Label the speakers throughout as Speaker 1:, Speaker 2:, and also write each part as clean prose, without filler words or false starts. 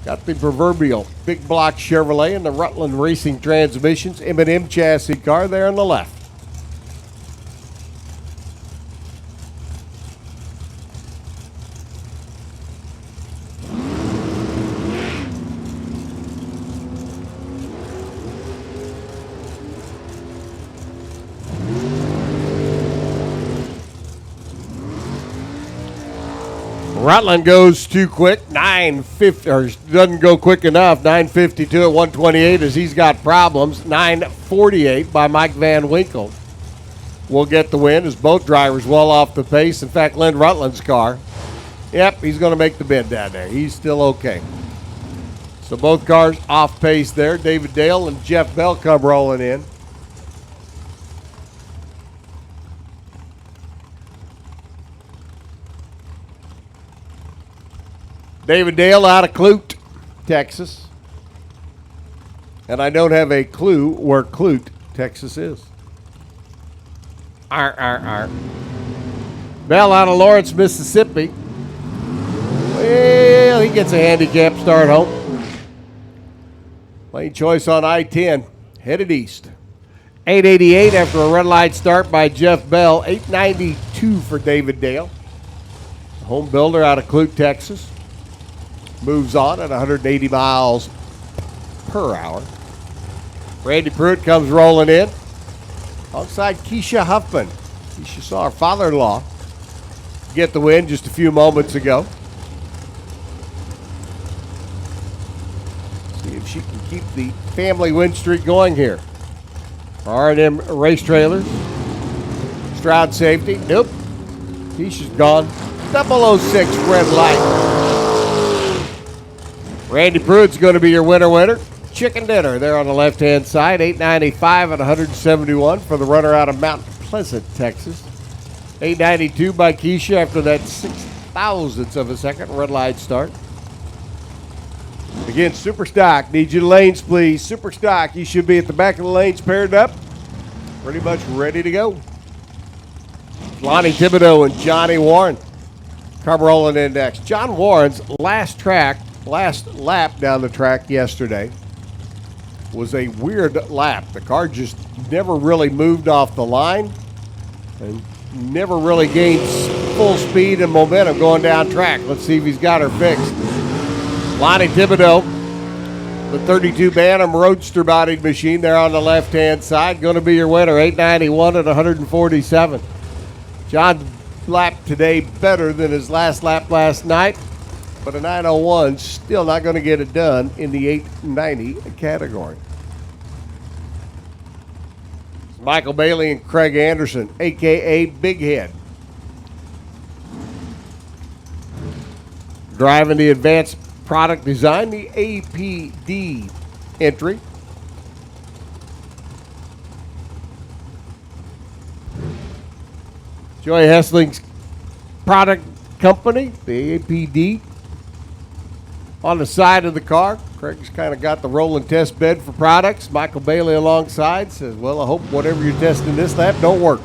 Speaker 1: Got the proverbial big block Chevrolet and the Rutland Racing Transmissions M&M chassis car there on the left. Rutland goes too quick, 9:50, or doesn't go quick enough, 9:52 at 128 as he's got problems. 9:48 by Mike Van Winkle will get the win as both drivers well off the pace. In fact, Lynn Rutland's car, yep, he's going to make the bend down there. He's still okay. So both cars off pace there. David Dale and Jeff Bell come rolling in. David Dale out of Clute, Texas. And I don't have a clue where Clute, Texas is. Bell out of Lawrence, Mississippi. Well, he gets a handicap start home. Lane choice on I-10, headed east. 888 after a red light start by Jeff Bell. 892 for David Dale. Home builder out of Clute, Texas. Moves on at 180 miles per hour. Randy Pruitt comes rolling in alongside Keisha Huffman. Keisha saw her father-in-law get the win just a few moments ago. See if she can keep the family win streak going here. R&M Race Trailers. Stroud safety. Nope. Keisha's gone. 006 red light. Randy Pruitt's going to be your winner. Chicken dinner there on the left-hand side. 895 at 171 for the runner out of Mount Pleasant, Texas. 892 by Keisha after that 6,000th of a second red light start. Again, Super Stock. Need you lanes, please. Super Stock. You should be at the back of the lanes paired up. Pretty much ready to go. Lonnie Thibodeau and Johnny Warren come rolling in next. John Warren's last lap down the track yesterday was a weird lap. The car just never really moved off the line and never really gained full speed and momentum going down track. Let's see if he's got her fixed. Lonnie Thibodeau, the 32 Bantam Roadster bodied machine there on the left-hand side, going to be your winner, 891 at 147. John lapped today better than his last lap last night, but a 901 still not going to get it done in the 890 category. Michael Bailey and Craig Anderson, a.k.a. Big Head, driving the advanced product design, the APD entry. Joey Hessling's product company, the APD, on the side of the car. Craig's kind of got the rolling test bed for products. Michael Bailey alongside says, well, I hope whatever you're testing this lap don't work.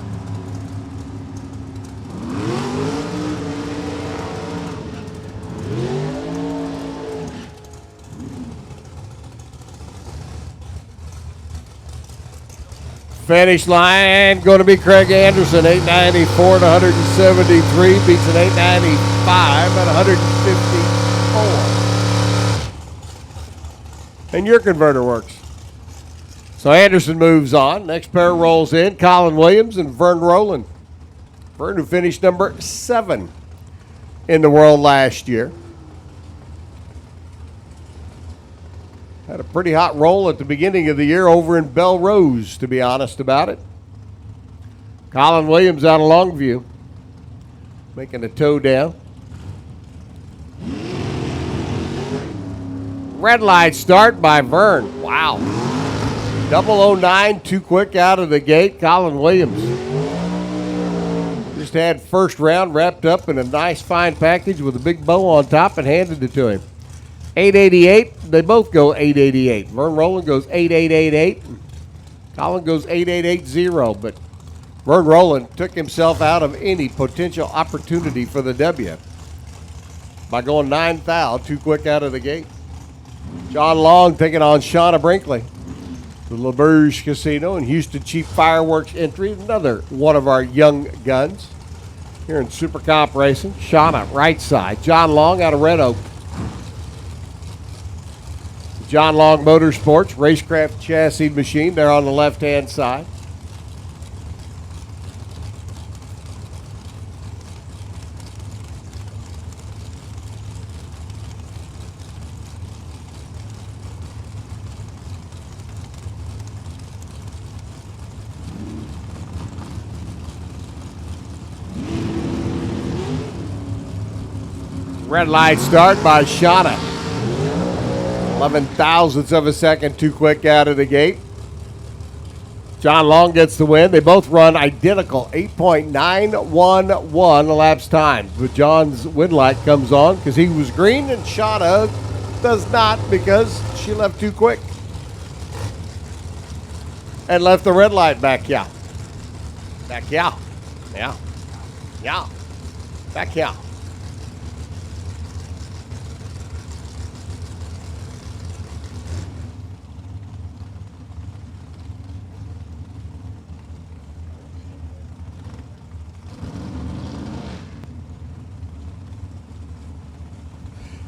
Speaker 1: Finish line going to be Craig Anderson, 894 to 173, beats an 895 at 154. And your converter works. So Anderson moves on. Next pair rolls in, Colin Williams and Vern Rowland. Vern, who finished number 7 in the world last year. Had a pretty hot roll at the beginning of the year over in Belrose, to be honest about it. Colin Williams out of Longview, making a toe down. Red light start by Vern. Wow. 009, too quick out of the gate. Colin Williams just had first round wrapped up in a nice fine package with a big bow on top and handed it to him. 888, they both go 888. Vern Rowland goes 8888. Colin goes 8880, but Vern Rowland took himself out of any potential opportunity for the W by going 9 thou, too quick out of the gate. John Long taking on Shauna Brinkley. The LaBerge Casino and Houston Cheap Fireworks entry. Another one of our young guns here in Super Comp Racing. Shauna, right side. John Long out of Red Oak. John Long Motorsports, Racecraft Chassis Machine. They're on the left-hand side. Red light start by Shauna. 11 thousandths of a second too quick out of the gate. John Long gets the win. They both run identical, 8.911 elapsed time. But John's win light comes on because he was green and Shauna does not because she left too quick. And left the red light back, yeah. Back, yeah. Yeah. Yeah. Back, yeah.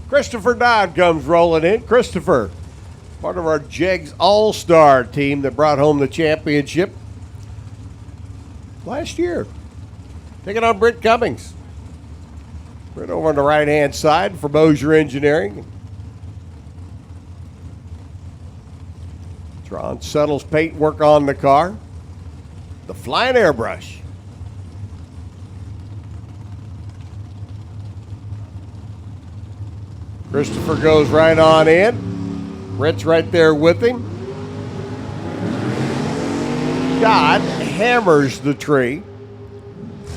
Speaker 1: Christopher Dodd comes rolling in. Christopher, part of our Jegs All-Star team that brought home the championship last year. Taking on Britt Cummings. Britt over on the right-hand side for Bossier Engineering. Tron settles paint work on the car. The flying airbrush. Christopher goes right on in. Britt's right there with him. Dodd hammers the tree.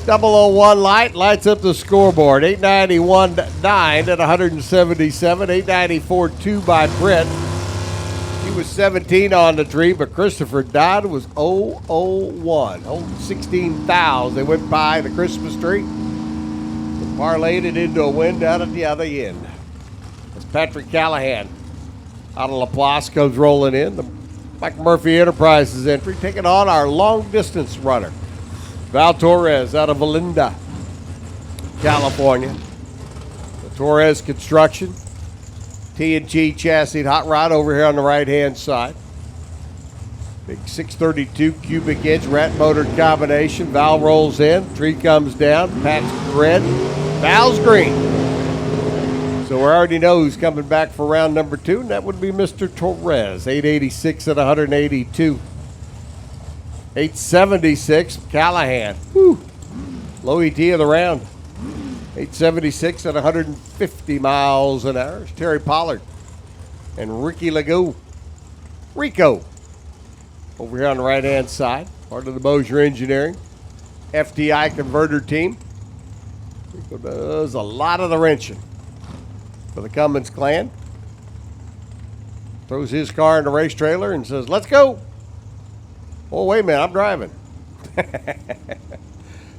Speaker 1: 001 light lights up the scoreboard. 891.9 at 177. 894.2 by Britt. He was 17 on the tree, but Christopher Dodd was 001. Oh, 16,000. They went by the Christmas tree and parlayed it into a win down at the other end. Patrick Callahan out of Laplace comes rolling in. The Mike Murphy Enterprises entry, taking on our long-distance runner, Val Torres out of Valinda, California. The Torres Construction, T&G chassis hot rod over here on the right-hand side. Big 632 cubic inch rat motor combination. Val rolls in, tree comes down, Pat's red, Val's green. So we already know who's coming back for round number 2, and that would be Mr. Torres. 886 at 182. 876, Callahan. Whew. Low ET of the round. 876 at 150 miles an hour. It's Terry Pollard and Ricky Legault. Rico over here on the right-hand side, part of the Bossier Engineering FTI converter team. Rico does a lot of the wrenching for the Cummins clan. Throws his car in the race trailer and says, let's go. Oh, wait a minute, I'm driving.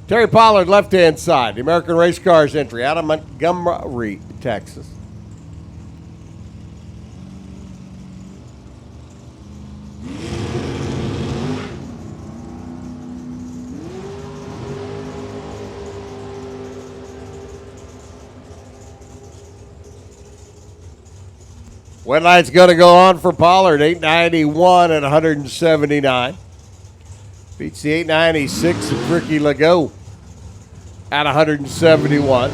Speaker 1: Terry Pollard, left-hand side, the American Race Cars entry out of Montgomery, Texas. Wet light's going to go on for Pollard, 891 at 179. Beats the 896 of Ricky Legault at 171.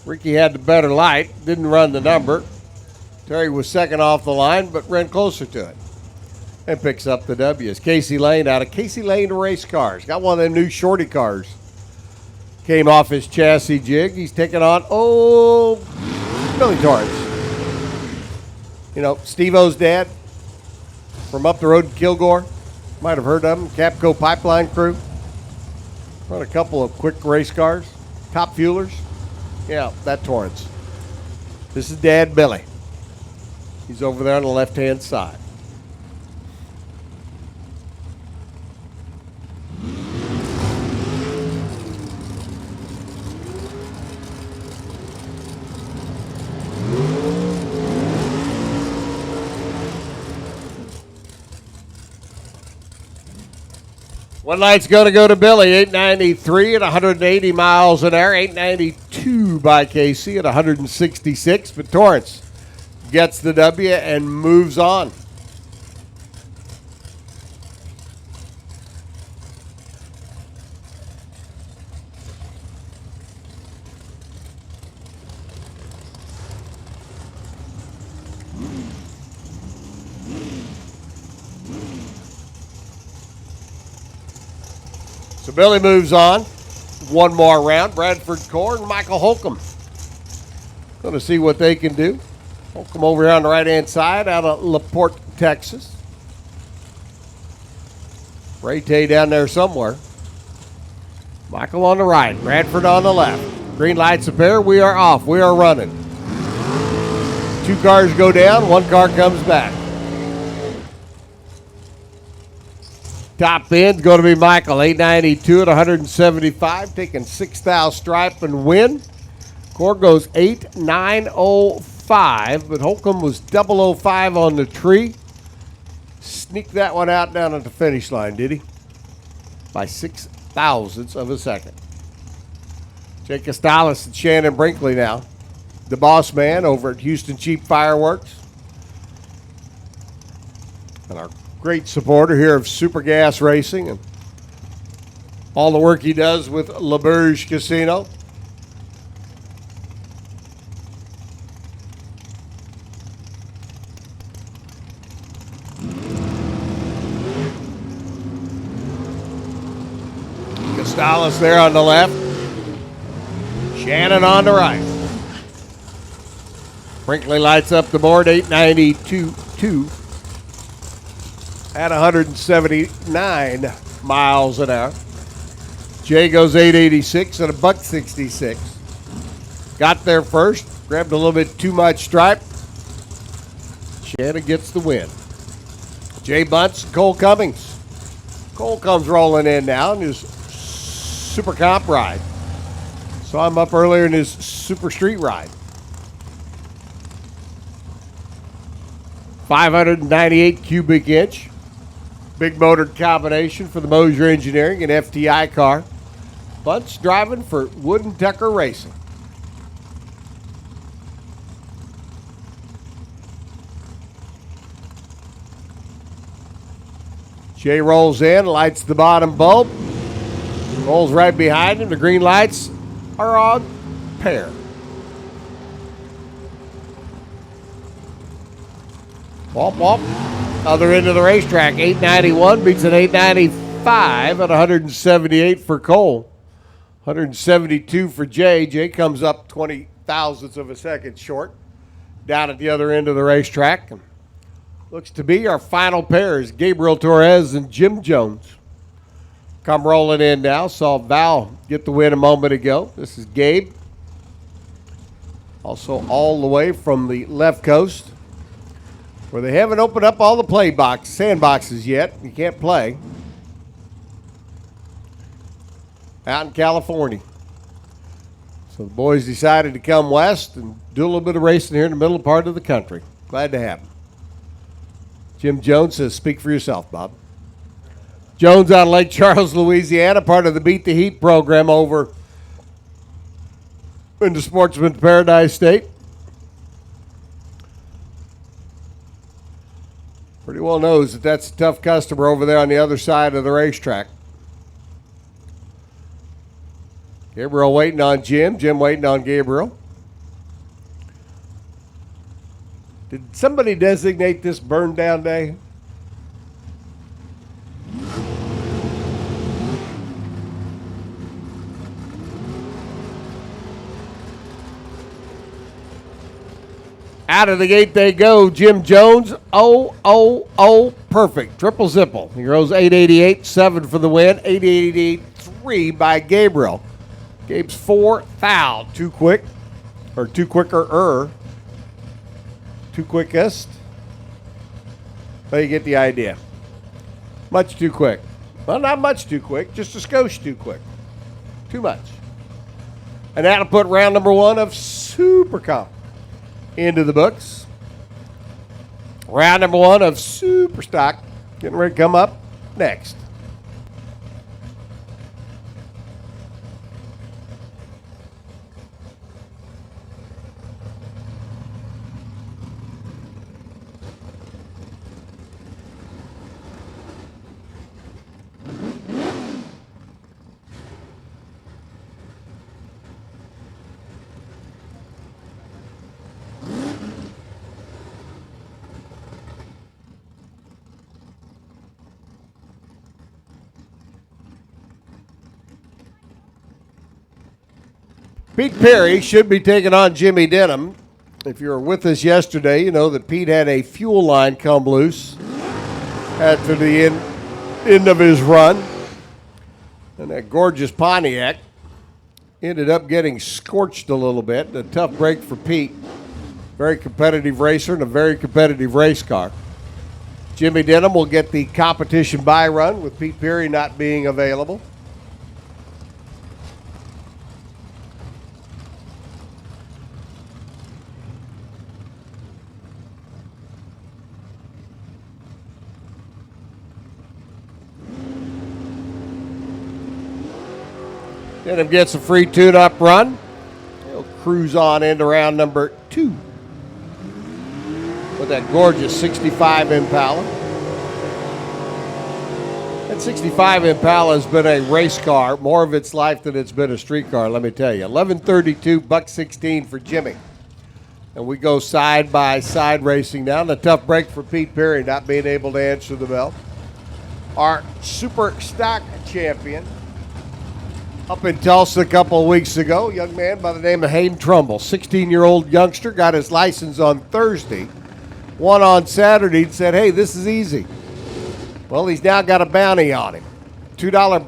Speaker 1: Ricky had the better light, didn't run the number. Terry was second off the line, but ran closer to it and picks up the W. It's Casey Lane out of Casey Lane Race Cars. Got one of them new shorty cars. Came off his chassis jig. He's taking on, Billy Torrance. You know, Steve-O's dad from up the road in Kilgore. Might have heard of him. Capco Pipeline Crew. Run a couple of quick race cars. Top fuelers. Yeah, that Torrance. This is Dad Billy. He's over there on the left-hand side. One light's going to go to Billy, 893 at 180 miles an hour, 892 by KC at 166. But Torrance gets the W and moves on. So Billy moves on. One more round. Bradford Core and Michael Holcomb. Going to see what they can do. Holcomb over here on the right-hand side out of LaPorte, Texas. Ray Tay down there somewhere. Michael on the right. Bradford on the left. Green lights appear. We are off. We are running. 2 cars go down. 1 car comes back. Top end's going to be Michael, 892 at 175, taking 6,000 stripe and win. Core goes 8,905, but Holcomb was 005 on the tree. Sneaked that one out down at the finish line, did he? By 6 thousandths of a second. Jake Costales and Shannon Brinkley now. The boss man over at Houston Cheap Fireworks. And our great supporter here of Super Gas Racing and all the work he does with LaBerge Casino. Costales there on the left. Shannon on the right. Brinkley lights up the board, 892.2. at 179 miles an hour. Jay goes 886 at $1.66. Got there first, grabbed a little bit too much stripe. Shannon gets the win. Jay Bunce, Cole Cummings. Cole comes rolling in now in his Super Comp ride. Saw him up earlier in his Super Street ride. 598 cubic inch. Big motored combination for the Mosier Engineering and FTI car. Bunch driving for Wood and Tucker Racing. Jay rolls in, lights the bottom bulb. Rolls right behind him. The green lights are on pair. Womp womp. Other end of the racetrack, 891 beats an 895 at 178 for Cole. 172 for Jay. Jay comes up 20 thousandths of a second short. Down at the other end of the racetrack. And looks to be our final pair is Gabriel Torres and Jim Jones. Come rolling in now. Saw Val get the win a moment ago. This is Gabe. Also all the way from the left coast, where they haven't opened up all the sandboxes yet. You can't play. Out in California. So the boys decided to come west and do a little bit of racing here in the middle part of the country. Glad to have them. Jim Jones says, speak for yourself, Bob. Jones out of Lake Charles, Louisiana, part of the Beat the Heat program over in the Sportsman's Paradise State. Pretty well knows that that's a tough customer over there on the other side of the racetrack. Gabriel waiting on Jim. Jim waiting on Gabriel. Did somebody designate this burn down day? Out of the gate they go. Jim Jones, perfect. Triple zipple. He goes 888, 7 for the win. 888, 3 by Gabriel. Gabe's 4 foul. Too quick, or too quicker. Too quickest. But you get the idea. Much too quick. Well, not much too quick, just a skosh too quick. Too much. And that'll put round number 1 of Super Comp into the books. Round number 1 of Super Stock getting ready to come up next. Pete Perry should be taking on Jimmy Denham. If you were with us yesterday, you know that Pete had a fuel line come loose after the end of his run. And that gorgeous Pontiac ended up getting scorched a little bit. A tough break for Pete. Very competitive racer and a very competitive race car. Jimmy Denham will get the competition bye run with Pete Perry not being available. Denham gets a free tune-up run. He'll cruise on into round number 2 with that gorgeous 65 Impala. That 65 Impala has been a race car more of its life than it's been a street car, let me tell you. 11:32, $1.16 for Jimmy. And we go side by side racing now. And a tough break for Pete Perry not being able to answer the bell. Our super stock champion up in Tulsa a couple of weeks ago, a young man by the name of Hayden Trumbull, 16-year-old youngster, got his license on Thursday, won on Saturday, and said, hey, this is easy. Well, he's now got a bounty on him. $2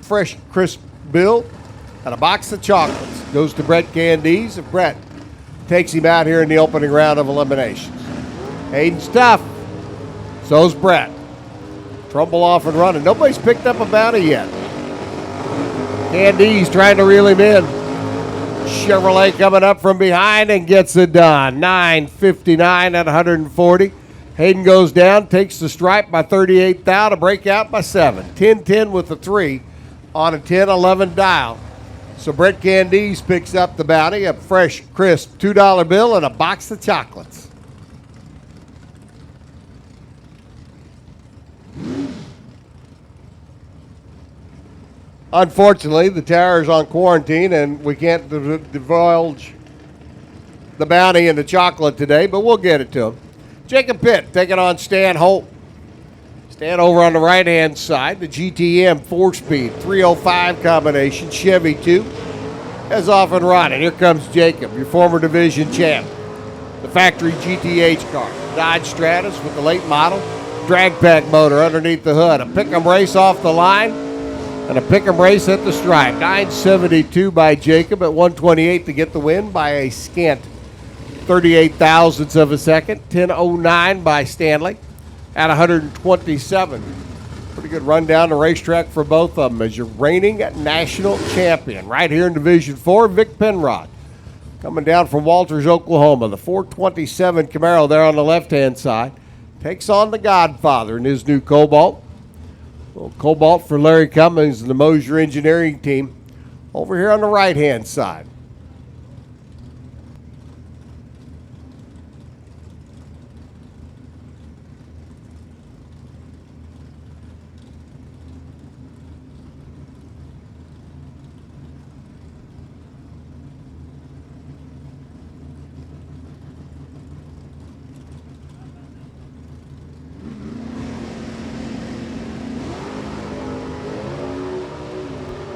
Speaker 1: fresh, crisp bill and a box of chocolates. Goes to Brett Candies, and Brett takes him out here in the opening round of eliminations. Hayden's tough. So's Brett. Trumbull off and running. Nobody's picked up a bounty yet. Candies trying to reel him in. Chevrolet coming up from behind and gets it done. 9:59 at 140. Hayden goes down, takes the stripe by 38 thou to break out by 7. 10-10 with the 3 on a 10-11 dial. So Brett Candies picks up the bounty, a fresh, crisp $2 bill and a box of chocolates. Unfortunately, the tower is on quarantine, and we can't divulge the bounty and the chocolate today, but we'll get it to him. Jacob Pitt taking on Stan Holt. Stan over on the right-hand side, the GTM 4-speed, 305 combination, Chevy 2, is off and running. Here comes Jacob, your former division champ. The factory GTH car, Dodge Stratus with the late model, drag pack motor underneath the hood, a pick'em race off the line, and a pick'em race at the stripe. 9:72 by Jacob at 128 to get the win by a scant 38 thousandths of a second. 10:09 by Stanley at 127. Pretty good run down the racetrack for both of them as your reigning national champion. Right here in Division 4, Vic Penrod. Coming down from Walters, Oklahoma. The 427 Camaro there on the left-hand side. Takes on the Godfather in his new Cobalt. Little Cobalt for Larry Cummings and the Mosier Engineering team over here on the right-hand side.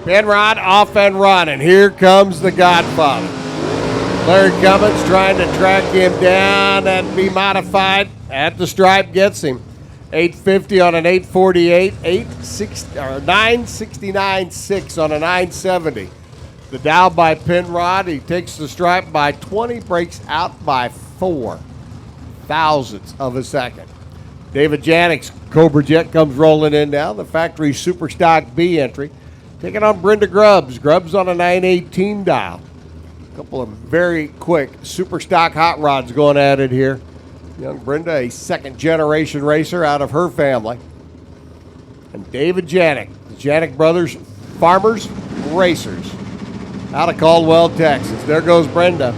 Speaker 1: Penrod off and running. Here comes the Godfather. Larry Cummins trying to track him down and be modified. At the stripe gets him. 850 on an 848, 969.6 on a 970. The dial by Penrod. He takes the stripe by 20, breaks out by 4 thousandths of a second. David Janik's Cobra Jet comes rolling in now. The factory Super Stock B entry. Taking on Brenda Grubbs. Grubbs on a 918 dial. A couple of very quick super stock hot rods going at it here. Young Brenda, a second-generation racer out of her family. And David Janik, the Janik Brothers Farmers Racers out of Caldwell, Texas. There goes Brenda.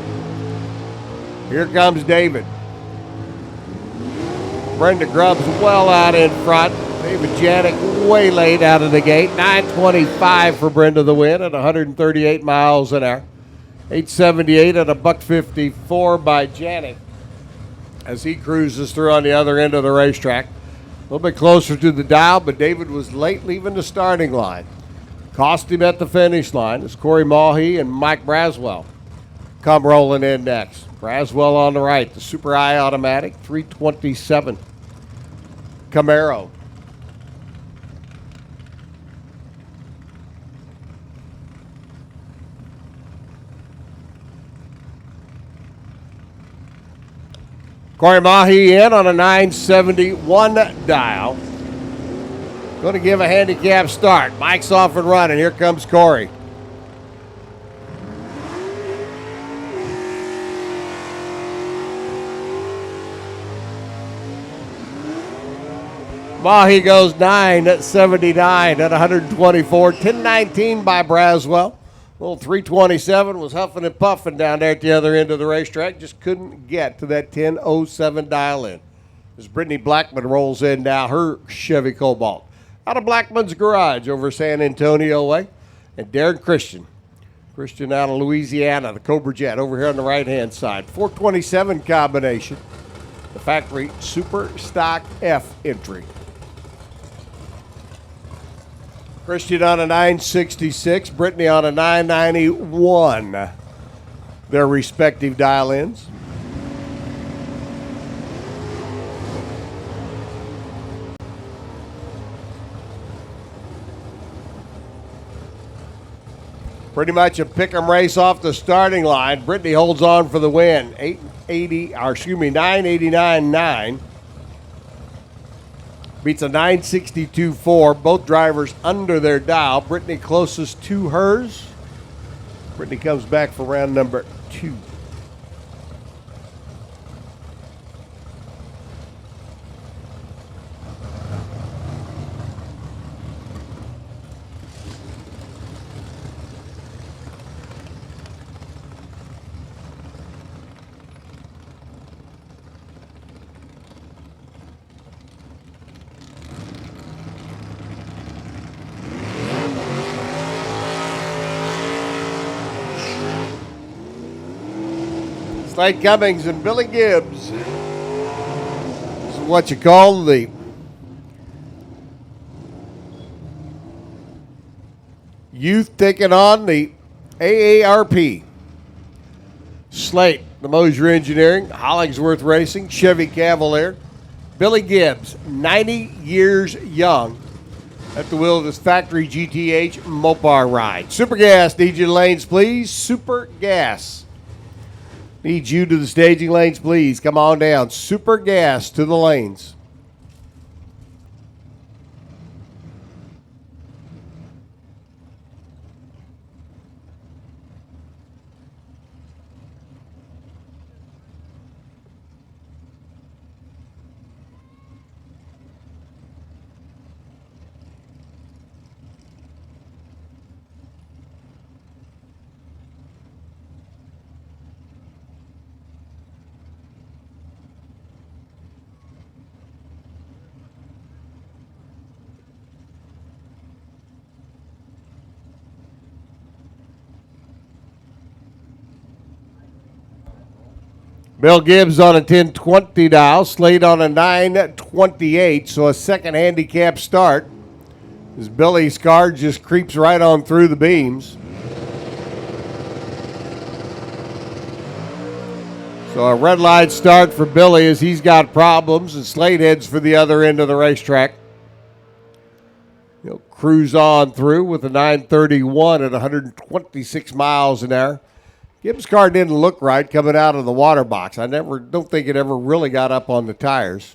Speaker 1: Here comes David. Brenda Grubbs well out in front. David Janik way late out of the gate. 9:25 for Brenda the win at 138 miles an hour. 878 at a $154 by Janik as he cruises through on the other end of the racetrack. A little bit closer to the dial, but David was late leaving the starting line. Cost him at the finish line as Corey Maughy and Mike Braswell come rolling in next. Braswell on the right, the Super I Automatic, 327 Camaro. Corey Maughy in on a 971 dial. Going to give a handicap start. Mike's off and running. Here comes Corey. Maughy goes 979 at 124. 1019 by Braswell. Little 327 was huffing and puffing down there at the other end of the racetrack. Just couldn't get to that 1007 dial in. As Brittany Blackman rolls in now, her Chevy Cobalt. Out of Blackman's garage over San Antonio way. And Darren Christian. Christian out of Louisiana, the Cobra Jet over here on the right-hand side. 427 combination. The factory Super Stock F entry. Christian on a 966, Brittany on a 991. Their respective dial-ins. Pretty much a pick'em race off the starting line. Brittany holds on for the win. 989.9. Beats a 962.4. Both drivers under their dial. Brittany closest to hers. Brittany comes back for round number 2. Slade Cummings and Billy Gibbs. This is what you call the youth taking on the AARP. Slate, the Mosier Engineering, Hollingsworth Racing, Chevy Cavalier. Billy Gibbs, 90 years young, at the wheel of this factory GTH Mopar ride. Super Gas, need you to lanes, please. Super Gas. Need you to the staging lanes, please. Come on down. Super Gas to the lanes. Bill Gibbs on a 1020 dial, Slade on a 928, so a second handicap start as Billy's car just creeps right on through the beams. So a red light start for Billy as he's got problems, and Slade heads for the other end of the racetrack. He'll cruise on through with a 931 at 126 miles an hour. Gibbs' car didn't look right coming out of the water box. I don't think it ever really got up on the tires.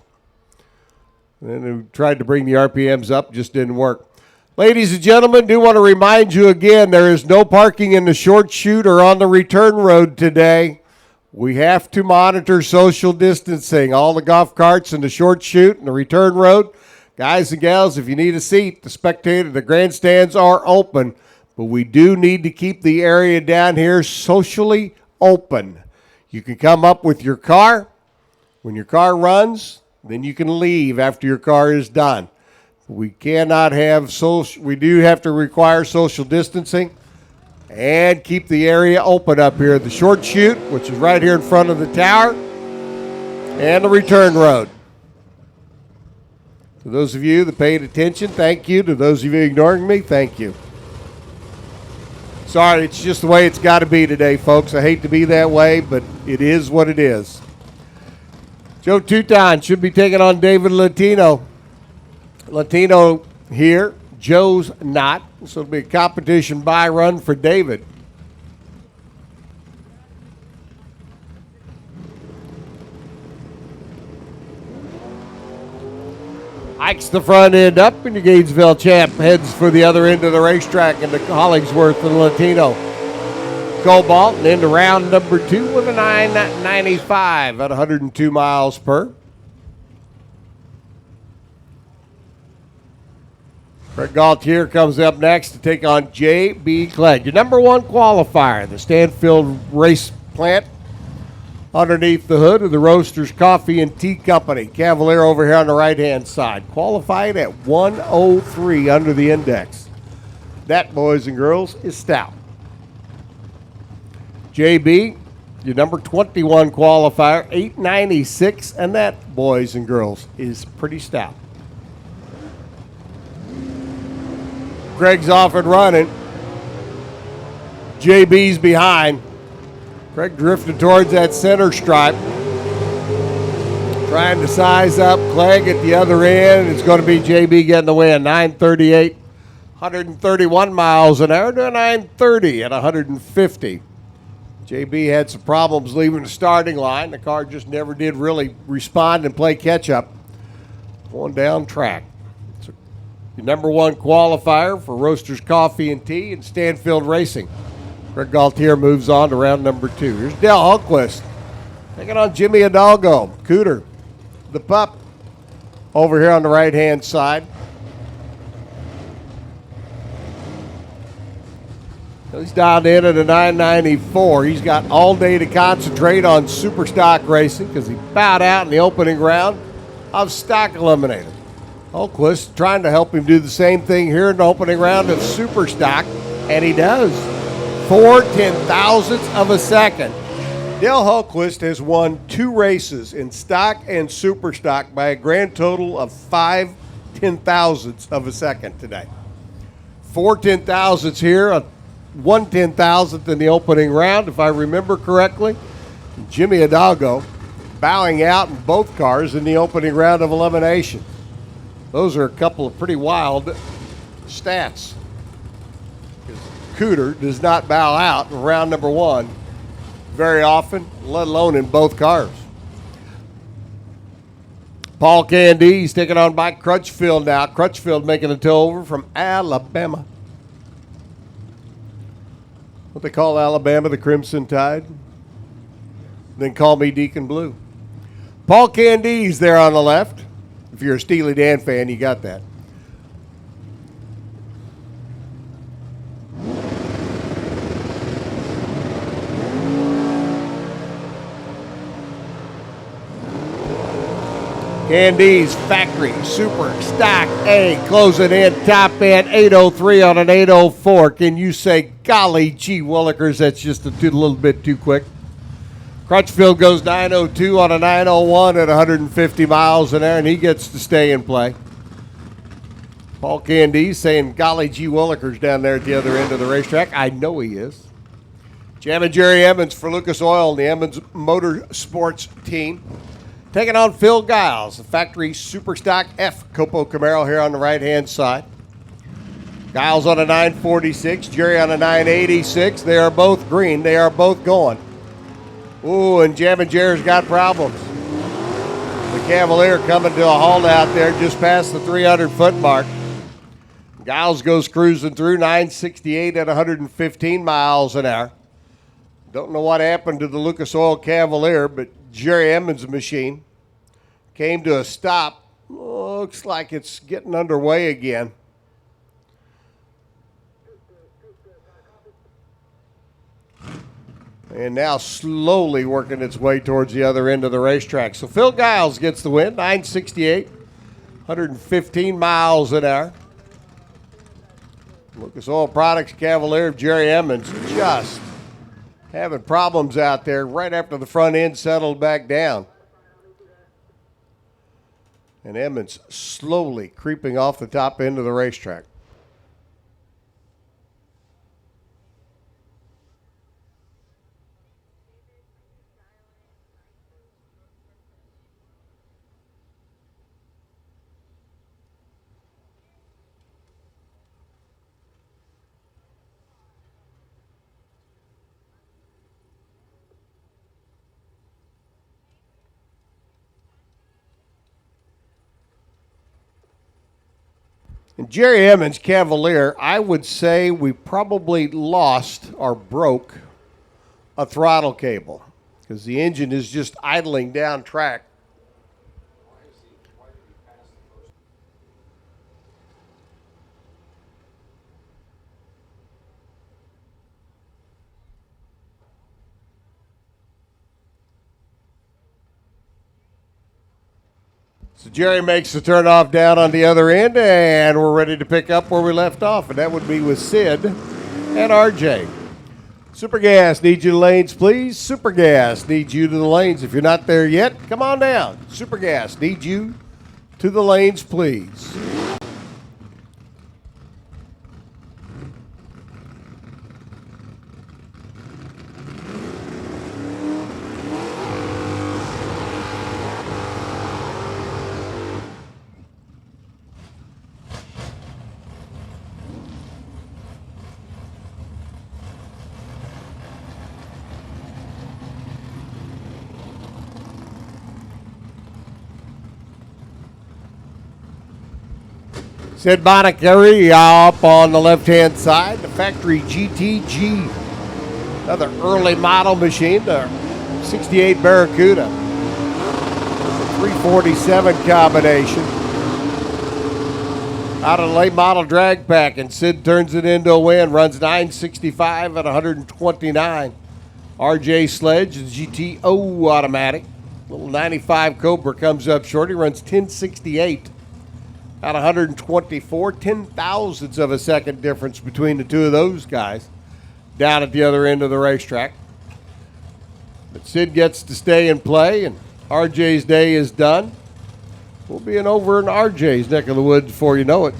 Speaker 1: And then we tried to bring the RPMs up, just didn't work. Ladies and gentlemen, do want to remind you again, there is no parking in the short chute or on the return road today. We have to monitor social distancing. All the golf carts in the short chute and the return road. Guys and gals, if you need a seat, the grandstands are open. But we do need to keep the area down here socially open. You can come up with your car. When your car runs, then you can leave after your car is done. We cannot have we do have to require social distancing and keep the area open up here. The short chute, which is right here in front of the tower, and the return road. To those of you that paid attention, thank you. To those of you ignoring me, thank you. Sorry, it's just the way it's got to be today, folks. I hate to be that way, but it is what it is. Joe Touton should be taking on David Latino. Latino here. Joe's not. So it'll be a competition by run for David. Hikes the front end up, and your Gainesville champ heads for the other end of the racetrack into Hollingsworth and Latino. Cobalt and into round number 2 with a 9.95 at 102 miles per. Greg Gaultier comes up next to take on J.B. Clegg. Your number 1 qualifier, the Stanfield Race Plant, underneath the hood of the Roasters Coffee and Tea Company. Cavalier over here on the right-hand side. Qualified at 103 under the index. That, boys and girls, is stout. JB, your number 21 qualifier, 896, and that, boys and girls, is pretty stout. Craig's off and running. JB's behind. Craig drifted towards that center stripe. Trying to size up Clegg at the other end. It's going to be JB getting the win. 938, 131 miles an hour to 930 at 150. JB had some problems leaving the starting line. The car just never did really respond and play catch-up. Going down track. So your number 1 qualifier for Roasters Coffee and Tea and Stanfield Racing. Greg Gaultier moves on to round number 2. Here's Dale Hultquist taking on Jimmy Hidalgo. Cooter, the pup, over here on the right-hand side. He's dialed in at a 994. He's got all day to concentrate on super stock racing because he bowed out in the opening round of Stock Eliminator. Hultquist trying to help him do the same thing here in the opening round of super stock, and he does. 4/10,000ths of a second. Dale Hultquist has won 2 races in stock and super stock by a grand total of 5/10,000ths of a second today. 4/10,000ths here, a 1/10,000th in the opening round, if I remember correctly. Jimmy Hidalgo bowing out in both cars in the opening round of elimination. Those are a couple of pretty wild stats. Cooter does not bow out in round number 1 very often, let alone in both cars. Paul Candy's taking on Mike Crutchfield now. Crutchfield making a tow over from Alabama. What they call Alabama, the Crimson Tide. Then call me Deacon Blue. Paul Candy's there on the left. If you're a Steely Dan fan, you got that. Candy's Factory Super Stock A closing in top end 803 on an 804. Can you say, golly gee willikers, that's just a little bit too quick. Crutchfield goes 902 on a 901 at 150 miles an hour, and he gets to stay and play. Paul Candy saying, golly gee willikers down there at the other end of the racetrack. I know he is. Jam and Jerry Emmons for Lucas Oil and the Emmons Motorsports team. Taking on Phil Giles, the Factory Super Stock F Copo Camaro here on the right-hand side. Giles on a 946, Jerry on a 986. They are both green. They are both going. Ooh, and Jam and Jerry's got problems. The Cavalier coming to a halt out there just past the 300-foot mark. Giles goes cruising through 968 at 115 miles an hour. Don't know what happened to the Lucas Oil Cavalier, but Jerry Emmons' machine came to a stop. Looks like it's getting underway again. And now slowly working its way towards the other end of the racetrack. So Phil Giles gets the win, 968, 115 miles an hour. Lucas Oil Products Cavalier of Jerry Emmons just having problems out there right after the front end settled back down. And Emmons slowly creeping off the top end of the racetrack. And Jerry Emmons Cavalier, I would say we probably lost or broke a throttle cable because the engine is just idling down track. So Jerry makes the turn off down on the other end, and we're ready to pick up where we left off, and that would be with Sid and RJ. Supergas, need you to the lanes, please. Supergas, need you to the lanes. If you're not there yet, come on down. Supergas, need you to the lanes, please. Sid Bonacari up on the left-hand side, the factory GTG. Another early model machine, the 68 Barracuda. 347 combination. Out of the late model drag pack, and Sid turns it into a win. Runs 965 at 129. RJ Sledge, the GTO automatic. Little 95 Cobra comes up short. He runs 1068. At 124, 10,000ths of a second difference between the two of those guys down at the other end of the racetrack. But Sid gets to stay and play, and RJ's day is done. We'll be over in RJ's neck of the woods before you know it.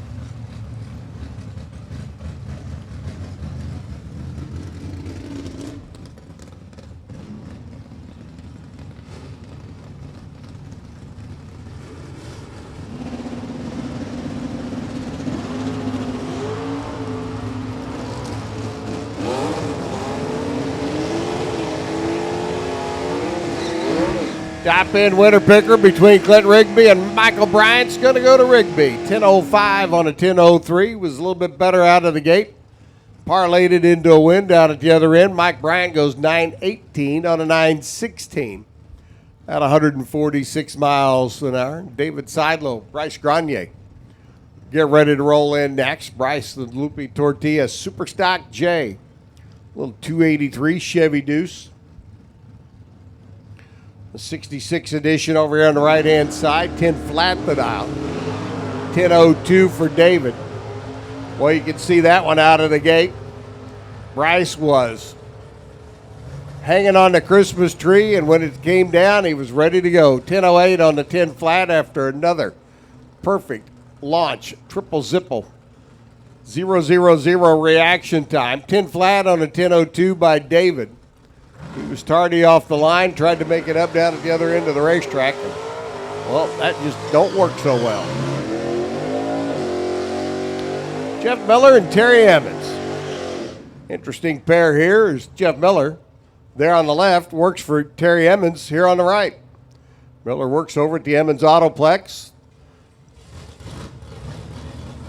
Speaker 1: Top end winner picker between Clint Rigby and Michael Bryant's going to go to Rigby. 10.05 on a 10.03. Was a little bit better out of the gate. Parlayed it into a win down at the other end. Mike Bryant goes 9.18 on a 9.16 at 146 miles an hour. David Seidlow, Bryce Grenier get ready to roll in next. Bryce, the Lupe Tortilla Superstock J. Little 283 Chevy Deuce. The 66 edition over here on the right-hand side, 10 flat the dial. 10.02 for David. Well, you can see that one out of the gate. Bryce was hanging on the Christmas tree, and when it came down, he was ready to go. 10.08 on the 10 flat after another perfect launch, triple zipple. 0.00 reaction time. 10 flat on a 10.02 by David. He was tardy off the line, tried to make it up down at the other end of the racetrack. And, well, that just don't work so well. Jeff Miller and Terry Emmons. Interesting pair here is Jeff Miller there on the left, works for Terry Emmons here on the right. Miller works over at the Emmons Autoplex.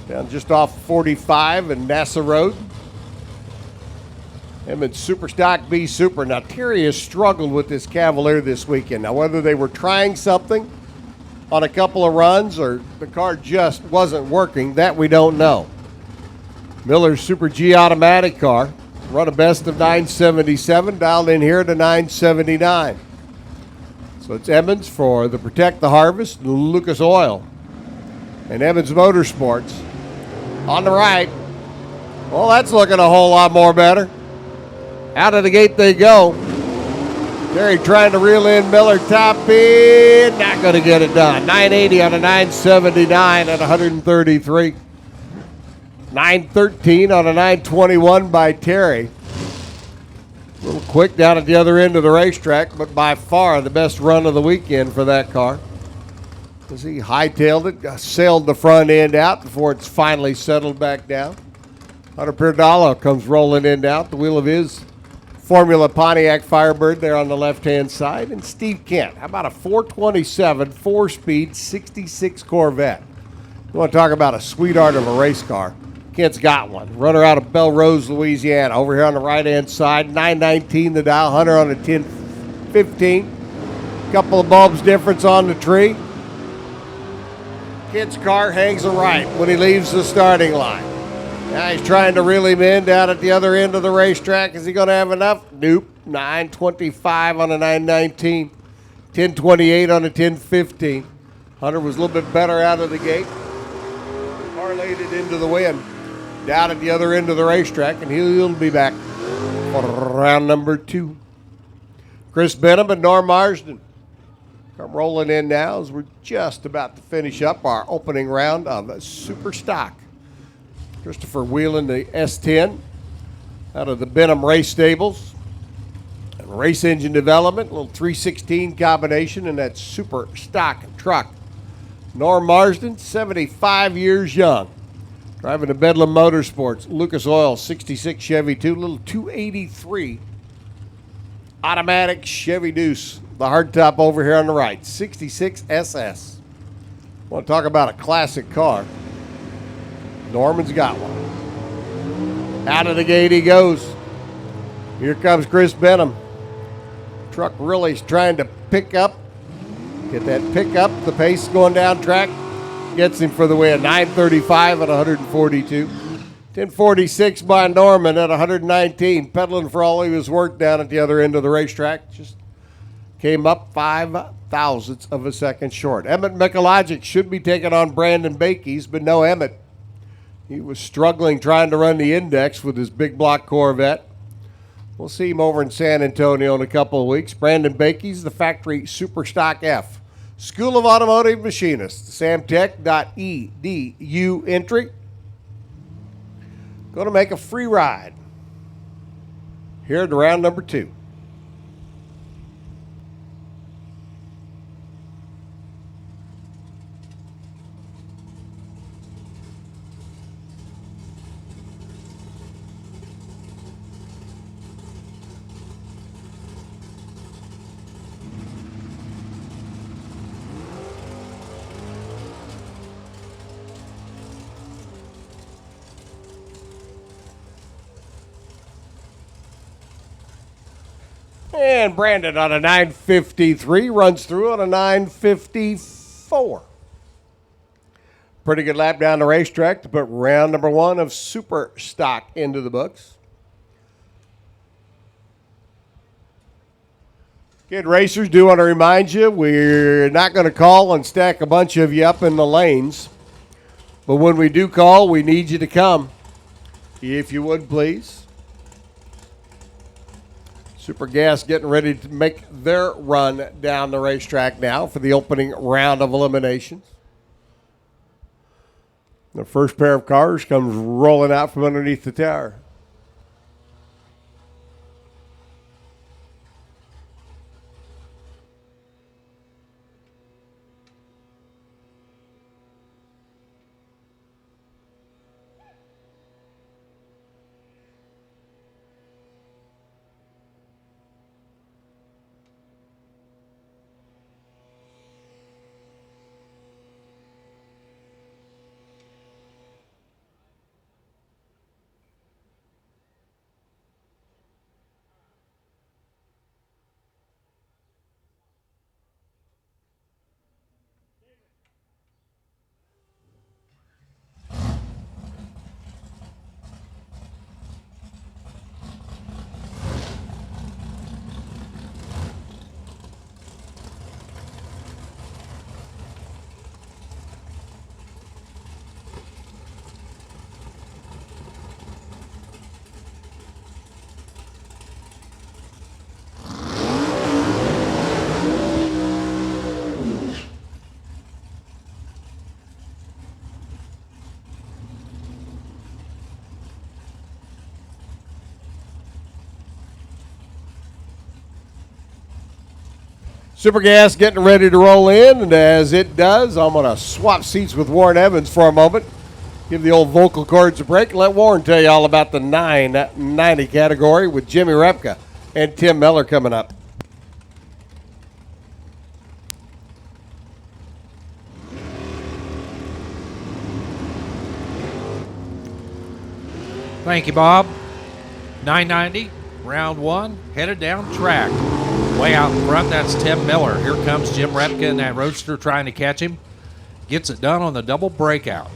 Speaker 1: Down just off 45 and NASA Road. Emmons Superstock B Super. Now, Terry has struggled with this Cavalier this weekend. Now, whether they were trying something on a couple of runs or the car just wasn't working, that we don't know. Miller's Super G automatic car run a best of 977, dialed in here to 979. So it's Emmons for the Protect the Harvest, Lucas Oil, and Emmons Motorsports. On the right, well, that's looking a whole lot more better. Out of the gate they go. Terry trying to reel in Miller top speed. Not going to get it done. 980 on a 979 at 133. 913 on a 921 by Terry. A little quick down at the other end of the racetrack, but by far the best run of the weekend for that car. As he hightailed it, sailed the front end out before it's finally settled back down. Hunter Pirdala comes rolling in out, the wheel of his Formula Pontiac Firebird there on the left-hand side. And Steve Kent, how about a 427 4-speed 66 Corvette? You want to talk about a sweetheart of a race car? Kent's got one. Runner out of Belrose, Louisiana. Over here on the right-hand side, 919 the dial, Hunter on a 1015. Couple of bulbs difference on the tree. Kent's car hangs a right when he leaves the starting line. Now he's trying to reel him in down at the other end of the racetrack. Is he going to have enough? Nope. 925 on a 919. 1028 on a 1015. Hunter was a little bit better out of the gate. Parlayed it into the win down at the other end of the racetrack, and he'll be back for round number 2. Chris Benham and Norm Marsden come rolling in now as we're just about to finish up our opening round of Super Stock. Christopher Whelan, the S10 out of the Benham Race Stables. And Race Engine Development, a little 316 combination in that Super Stock truck. Norm Marsden, 75 years young. Driving the Bedlam Motorsports, Lucas Oil 66 Chevy 2, little 283 automatic Chevy Deuce. The hardtop over here on the right, 66 SS. Want to talk about a classic car? Norman's got one. Out of the gate he goes. Here comes Chris Benham. Truck really is trying to pick up. Get that pick up. The pace going down track. Gets him for the win. 935 at 142. 1046 by Norman at 119. Pedaling for all he was worth down at the other end of the racetrack. Just came up 0.05 of a second short. Emmett Michalogic should be taking on Brandon Bakey's, but no Emmett. He was struggling trying to run the index with his big block Corvette. We'll see him over in San Antonio in a couple of weeks. Brandon Bakey's the factory Super Stock F. School of Automotive Machinists, samtech.edu entry. Going to make a free ride here in round number 2. And Brandon on a 953 runs through on a 954. Pretty good lap down the racetrack to put round number 1 of Super Stock into the books. Kid racers, do want to remind you, we're not going to call and stack a bunch of you up in the lanes. But when we do call, we need you to come. If you would, please. Super Gas getting ready to make their run down the racetrack now for the opening round of eliminations. The first pair of cars comes rolling out from underneath the tower. Super Gas getting ready to roll in, and as it does, I'm going to swap seats with Warren Evans for a moment. Give the old vocal cords a break and let Warren tell you all about the 990 category with Jimmy Repka and Tim Miller coming up.
Speaker 2: Thank you, Bob. 990, round one, headed down track. Way out in front, that's Tim Miller. Here comes Jim Repka in that Roadster trying to catch him. Gets it done on the double breakout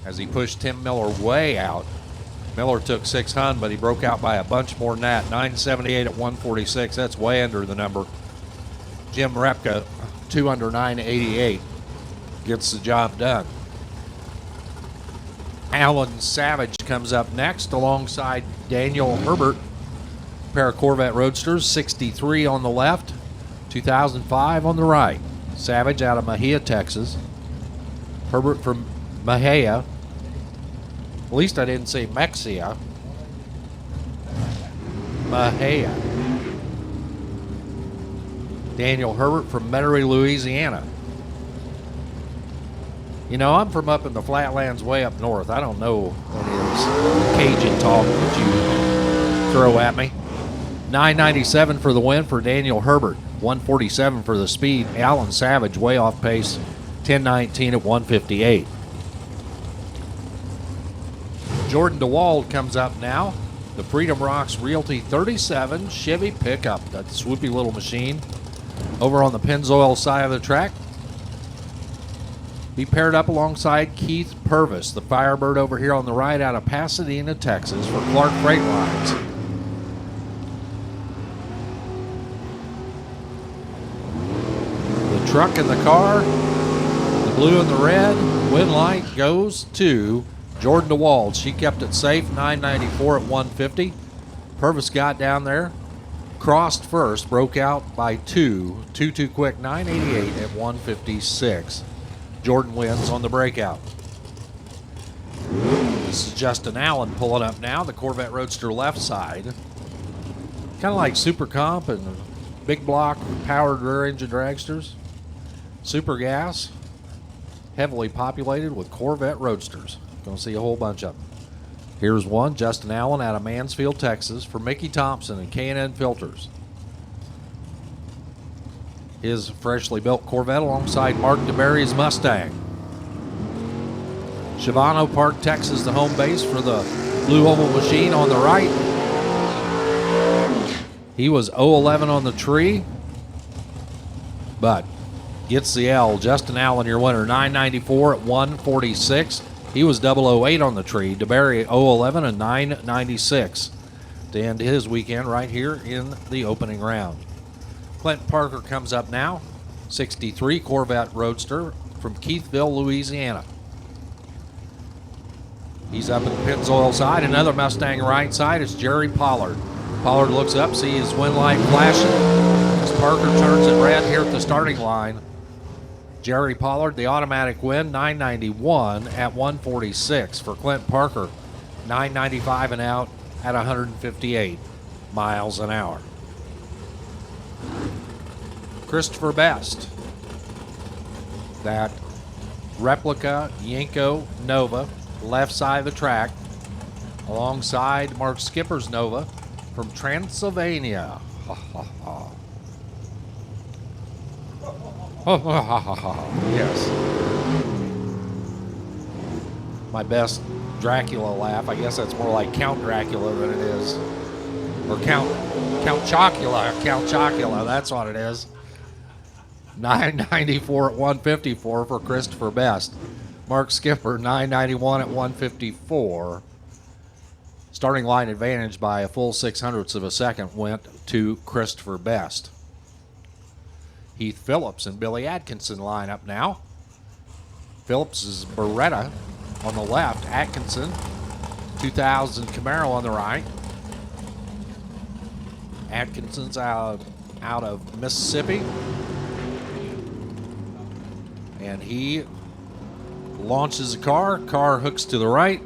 Speaker 2: as he pushed Tim Miller way out. Miller took 600, but he broke out by a bunch more than that. 978 at 146. That's way under the number. Jim Repka, 2 under 988, gets the job done. Alan Savage comes up next alongside Daniel Herbert. A pair of Corvette Roadsters, 63 on the left, 2005 on the right. Savage out of Mahia, Texas. Herbert from Mahia. At least I didn't say Mexia. Mahia. Daniel Herbert from Metairie, Louisiana. You know, I'm from up in the flatlands way up north. I don't know what it is. Cajun talk that you throw at me. 997 for the win for Daniel Herbert. 147 for the speed. Alan Savage way off pace. 1019 at 158. Jordan DeWald comes up now. The Freedom Rocks Realty 37 Chevy pickup. That swoopy little machine. Over on the Pennzoil side of the track. He paired up alongside Keith Purvis, the Firebird over here on the right out of Pasadena, Texas for Clark Freight Lines. The truck and the car, the blue and the red, win light goes to Jordan DeWald. She kept it safe, 994 at 150. Purvis got down there, crossed first, broke out by 2 too quick, 988 at 156. Jordan wins on the breakout. This is Justin Allen pulling up now, the Corvette Roadster left side. Kind of like Super Comp and big block powered rear engine dragsters. Super Gas, heavily populated with Corvette Roadsters. Gonna see a whole bunch of them. Here's one, Justin Allen out of Mansfield, Texas for Mickey Thompson and K&N Filters. His freshly built Corvette alongside Mark DeBerry's Mustang. Shavano Park, Texas, the home base for the Blue Oval machine on the right. He was 0-11 on the tree, but gets the L. Justin Allen, your winner, 994 at 146. He was 008 on the tree. DeBerry 0-11 and 996 to end his weekend right here in the opening round. Clinton Parker comes up now, 63 Corvette Roadster from Keithville, Louisiana. He's up at the Pennzoil side. Another Mustang right side is Jerry Pollard. Pollard looks up, sees his wind light flashing as Parker turns it red here at the starting line. Jerry Pollard, the automatic win, 991 at 146 for Clint Parker, 995 and out at 158 miles an hour. Christopher Best, that replica Yenko Nova, left side of the track, alongside Mark Skipper's Nova from Transylvania. Yes. My best Dracula laugh. I guess that's more like Count Dracula than it is. Or Count Chocula. Count Chocula, that's what it is. 994 at 154 for Christopher Best. Mark Skipper, 991 at 154. Starting line advantage by a full 600ths of a second went to Christopher Best. Heath Phillips and Billy Atkinson line up now. Phillips is Beretta on the left. Atkinson, 2000 Camaro on the right. Atkinson's out of Mississippi. And he launches the car. Car hooks to the right.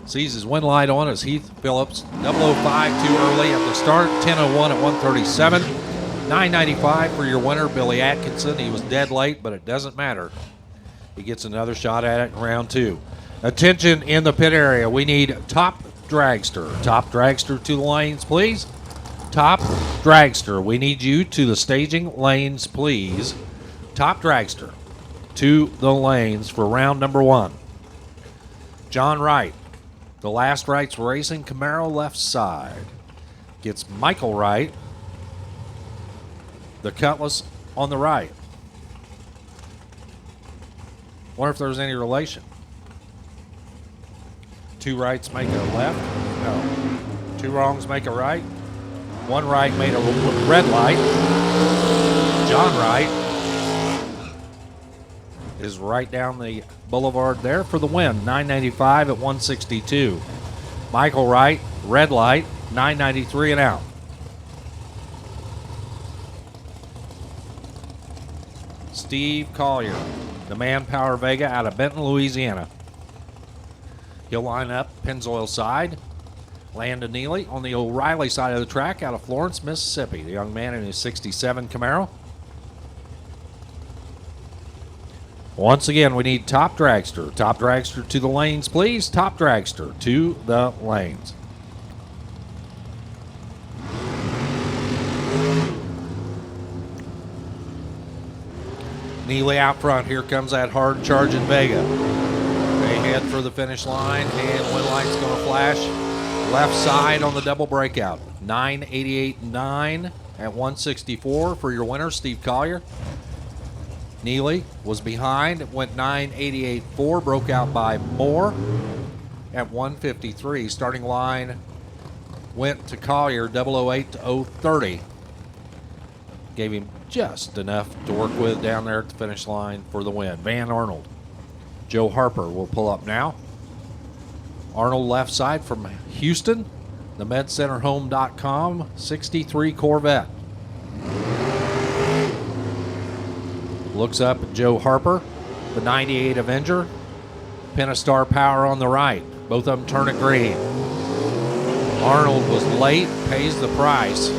Speaker 2: Sees his wind light on as Heath Phillips. 005 too early at the start. 10:01 at 137. 995 for your winner, Billy Atkinson. He was dead late, but it doesn't matter. He gets another shot at it in round two. Attention in the pit area. We need top dragster. Top dragster to the lanes, please. Top dragster. We need you to the staging lanes, please. Top dragster to the lanes for round number one. John Wright, The Last Rights Racing Camaro left side. Gets Michael Wright. The Cutlass on the right. Wonder if there's any relation. Two rights make a left. No. Two wrongs make a right. One right made a red light. John Wright is right down the boulevard there for the win. 995 at 162. Michael Wright, red light, 993 and out. Steve Collier, the Manpower Vega out of Benton, Louisiana. He'll line up Pennzoil side. Landon Neely on the O'Reilly side of the track out of Florence, Mississippi. The young man in his 67 Camaro. Once again, we need Top Dragster. Top Dragster to the lanes, please. Top Dragster to the lanes. Neely out front. Here comes that hard charging Vega. They head for the finish line, and one light's going to flash. Left side on the double breakout. 988.9 at 164 for your winner, Steve Collier. Neely was behind, went 988.4, broke out by Moore at 153. Starting line went to Collier, 008 to 030. Gave him just enough to work with down there at the finish line for the win. Van Arnold. Joe Harper will pull up now. Arnold left side from Houston, the MedCenterHome.com 63 Corvette. Looks up at Joe Harper, the 98 Avenger. Pentastar Power on the right. Both of them turn it green. Arnold was late, pays the price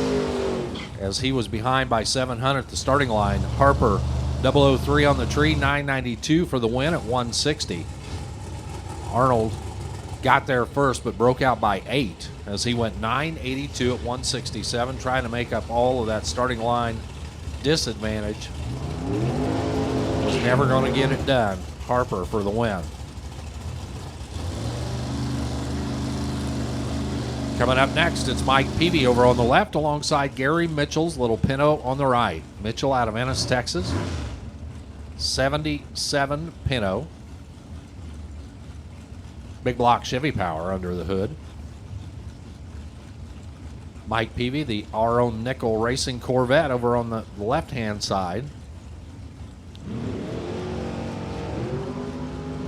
Speaker 2: as he was behind by 700 at the starting line. Harper 003 on the tree, 992 for the win at 160. Arnold got there first but broke out by 8 as he went 982 at 167, trying to make up all of that starting line disadvantage. Was never going to get it done. Harper for the win. Coming up next, it's Mike Peavy over on the left alongside Gary Mitchell's little Pinto on the right. Mitchell out of Ennis, Texas. 77 Pinto. Big block Chevy power under the hood. Mike Peavy, the our own Nickel Racing Corvette over on the left-hand side.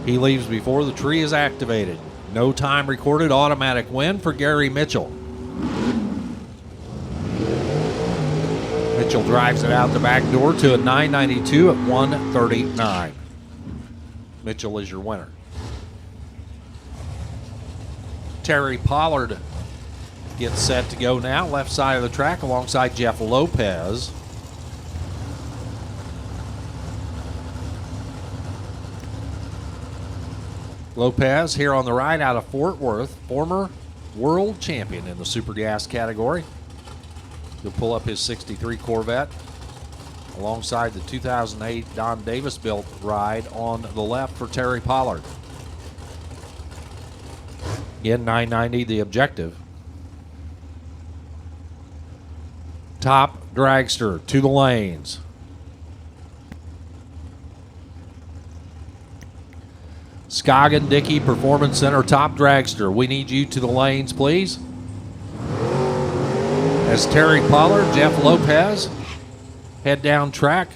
Speaker 2: He leaves before the tree is activated. No time recorded, automatic win for Gary Mitchell. Mitchell drives it out the back door to a 992 at 139. Mitchell is your winner. Terry Pollard gets set to go now, left side of the track alongside Jeff Lopez. Lopez here on the right out of Fort Worth, former world champion in the super gas category. He'll pull up his 63 Corvette alongside the 2008 Don Davis built ride on the left for Terry Pollard. Again, 990 the objective. Top Dragster to the lanes. Scoggin Dickey Performance Center Top Dragster. We need you to the lanes, please. As Terry Pollard, Jeff Lopez head down track.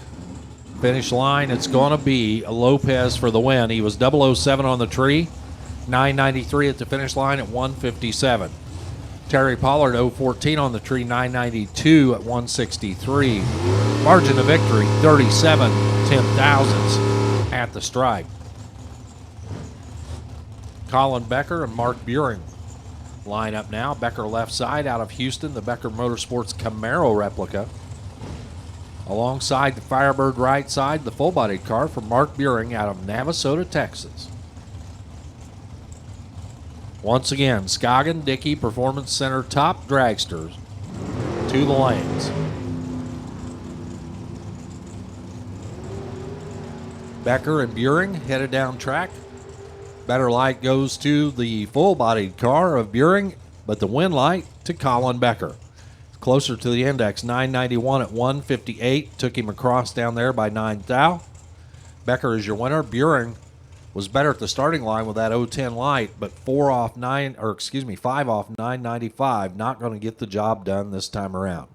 Speaker 2: Finish line, it's going to be Lopez for the win. He was 007 on the tree. 993 at the finish line at 157. Terry Pollard 014 on the tree, 992 at 163. Margin of victory 37 10,000ths at the stripe. Colin Becker and Mark Buring line up now. Becker left side out of Houston, the Becker Motorsports Camaro replica. Alongside the Firebird right side, the full-bodied car from Mark Buring out of Navasota, Texas. Once again, Scoggin Dickey Performance Center Top Dragsters to the lanes. Becker and Buring headed down track. Better light goes to the full-bodied car of Buring, but the win light to Colin Becker. Closer to the index, 991 at 158. Took him across down there by 9 thou. Becker is your winner. Buring was better at the starting line with that 010 light, but 5 off 995. Not going to get the job done this time around.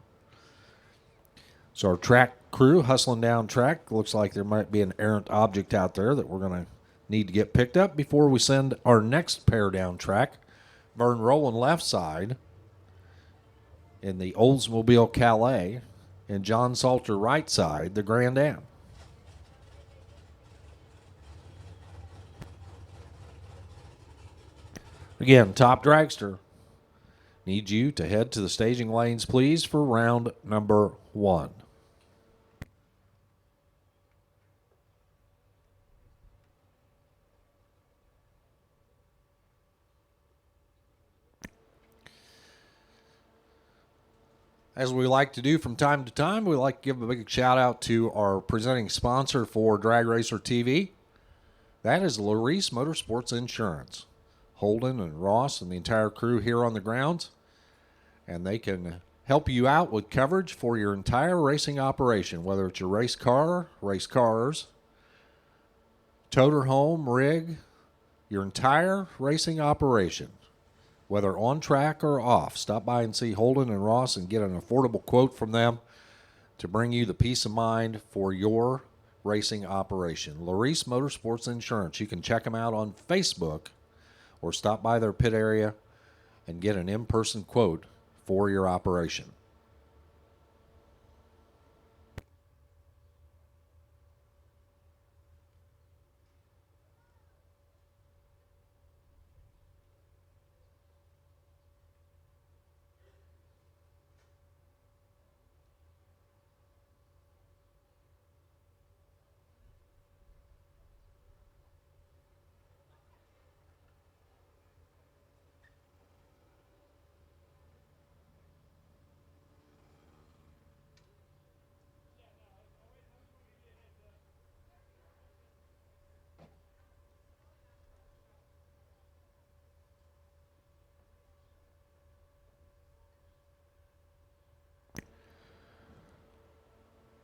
Speaker 2: So our track crew hustling down track. Looks like there might be an errant object out there that we're going to need to get picked up before we send our next pair down track. Vern Rowland left side in the Oldsmobile Calais, and John Salter right side, the Grand Am. Again, top dragster, need you to head to the staging lanes, please, for round number 1. As we like to do from time to time, we like to give a big shout out to our presenting sponsor for Drag Racer TV. That is Larice Motorsports Insurance. Holden and Ross and the entire crew here on the grounds, and they can help you out with coverage for your entire racing operation, whether it's your race car, race cars, toter home, rig, your entire racing operation, whether on track or off. Stop by and see Holden and Ross and get an affordable quote from them to bring you the peace of mind for your racing operation. Larice Motorsports Insurance. You can check them out on Facebook or stop by their pit area and get an in-person quote for your operation.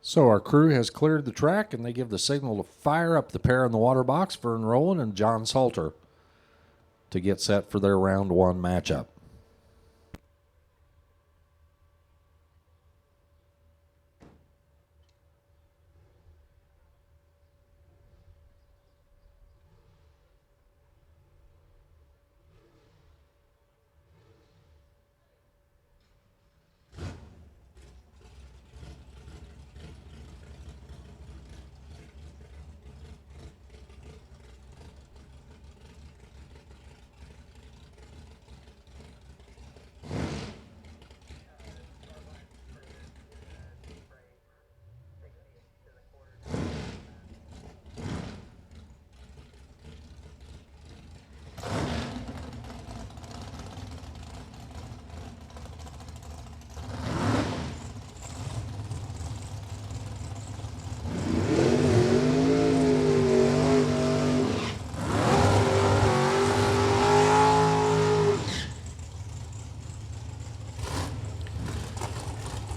Speaker 2: So our crew has cleared the track, and they give the signal to fire up the pair in the water box, Vern Rowland and John Salter, to get set for their round 1 matchup.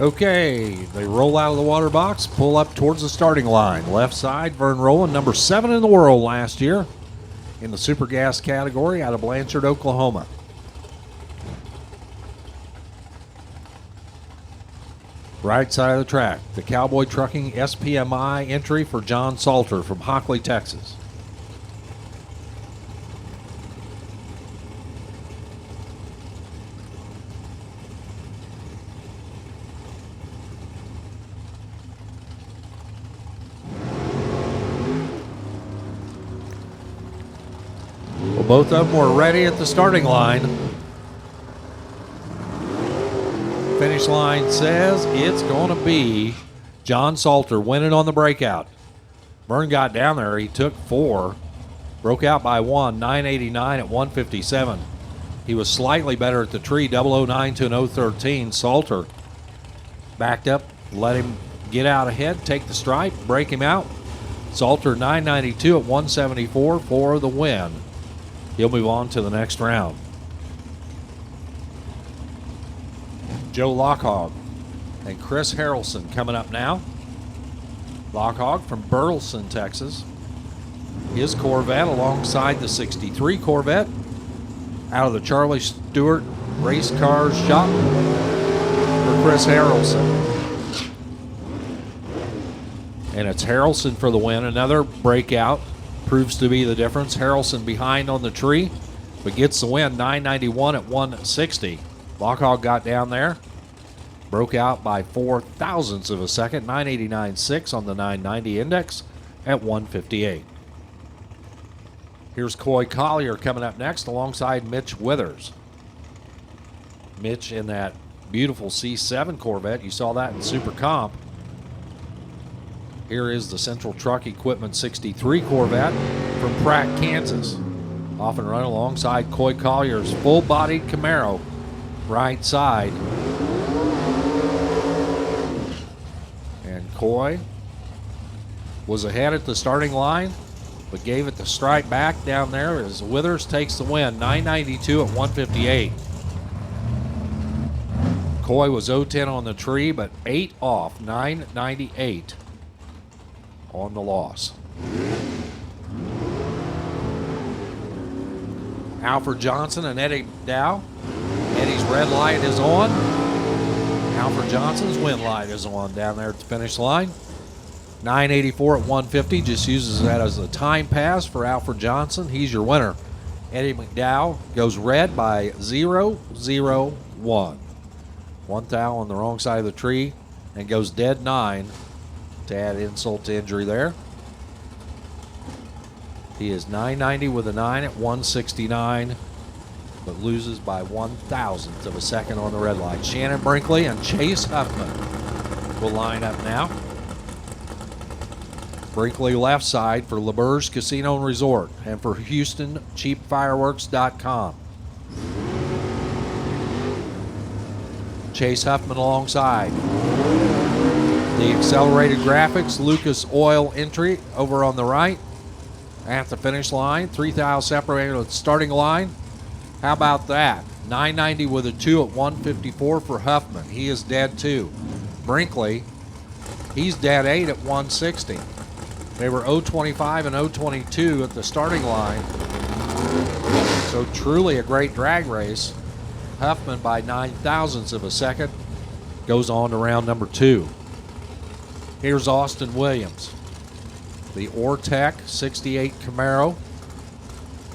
Speaker 2: Okay, they roll out of the water box, pull up towards the starting line. Left side, Vern Rowland, number 7 in the world last year in the Super Gas category out of Blanchard, Oklahoma. Right side of the track, the Cowboy Trucking SPMI entry for John Salter from Hockley, Texas. Both of them were ready at the starting line. Finish line says it's going to be John Salter winning on the breakout. Vern got down there. He took 4. Broke out by 1, 989 at 157. He was slightly better at the tree, 009 to an 013. Salter backed up, let him get out ahead, take the stripe, break him out. Salter 992 at 174 for the win. He'll move on to the next round. Joe Lockhog and Chris Harrelson coming up now. Lockhog from Burleson, Texas. His Corvette alongside the 63 Corvette out of the Charlie Stewart Race Cars shop for Chris Harrelson. And it's Harrelson for the win. Another breakout proves to be the difference. Harrelson behind on the tree, but gets the win, 991 at 160. Lockhog got down there, broke out by 4 thousandths of a second, 989.6 on the 990 index at 158. Here's Coy Collier coming up next alongside Mitch Withers. Mitch in that beautiful C7 Corvette. You saw that in Super Comp. Here is the Central Truck Equipment 63 Corvette from Pratt, Kansas. Off and run alongside Coy Collier's full-bodied Camaro, right side. And Coy was ahead at the starting line, but gave it the strike back down there as Withers takes the win, 992 at 158. Coy was 0-10 on the tree, but 8 off, 998 on the loss. Alfred Johnson and Eddie Dow. Eddie's red light is on. Alfred Johnson's win light is on down there at the finish line. 984 at 150, just uses that as a time pass for Alfred Johnson. He's your winner. Eddie McDowell goes red by 0-0-1. One thou on the wrong side of the tree and goes dead 9 to add insult to injury there. He is 990 with a 9 at 169, but loses by 1,000th of a second on the red light. Shannon Brinkley and Chase Huffman will line up now. Brinkley left side for LeBurge Casino and Resort and for HoustonCheapFireworks.com. Chase Huffman alongside. The Accelerated Graphics Lucas Oil entry over on the right at the finish line. 3,000 separated at the starting line. How about that? 990 with a 2 at 154 for Huffman. He is dead 2. Brinkley, he's dead 8 at 160. They were 025 and 022 at the starting line. So truly a great drag race. Huffman by 9 thousandths of a second goes on to round number 2. Here's Austin Williams. The Ortec 68 Camaro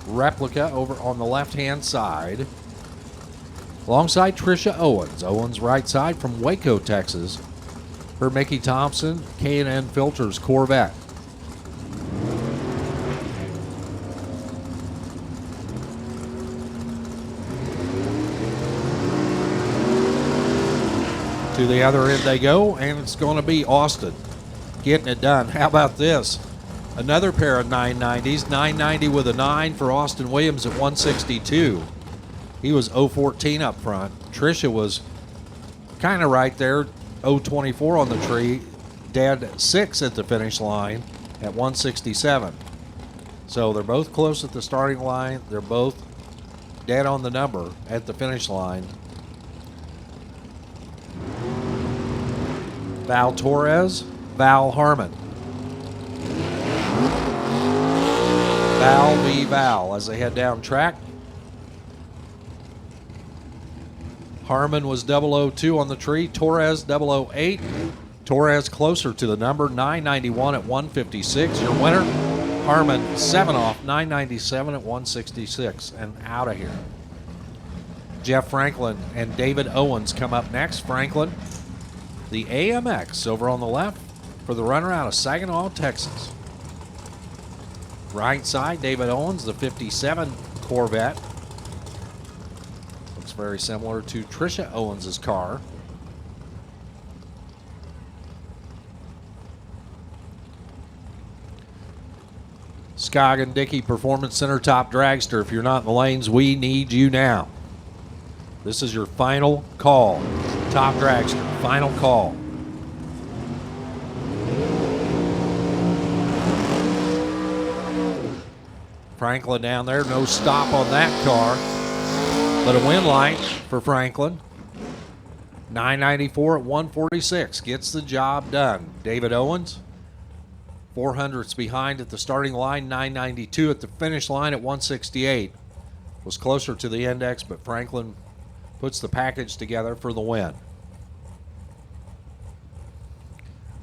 Speaker 2: replica over on the left-hand side. Alongside Tricia Owens. Owens right side from Waco, Texas. For Mickey Thompson, K&N Filters Corvette. To the other end they go, and it's going to be Austin getting it done. How about this? Another pair of 990s. 990 with a 9 for Austin Williams at 162. He was 014 up front. Tricia was kind of right there, 024 on the tree. Dead 6 at the finish line at 167. So they're both close at the starting line. They're both dead on the number at the finish line. Val Torres, Val Harmon. Val v. Val as they head down track. Harmon was 002 on the tree. Torres 008. Torres closer to the number, 991 at 156. Your winner, Harmon 7 off, 997 at 166 and out of here. Jeff Franklin and David Owens come up next. Franklin, the AMX over on the left for the runner out of Saginaw, Texas. Right side, David Owens, the 57 Corvette. Looks very similar to Tricia Owens' car. Skog and Dickey Performance Center Top Dragster. If you're not in the lanes, we need you now. This is your final call. Top Dragster, final call. Franklin down there, no stop on that car. But a win light for Franklin. 994 at 146 gets the job done. David Owens, 400ths behind at the starting line, 992 at the finish line at 168. Was closer to the index, but Franklin puts the package together for the win.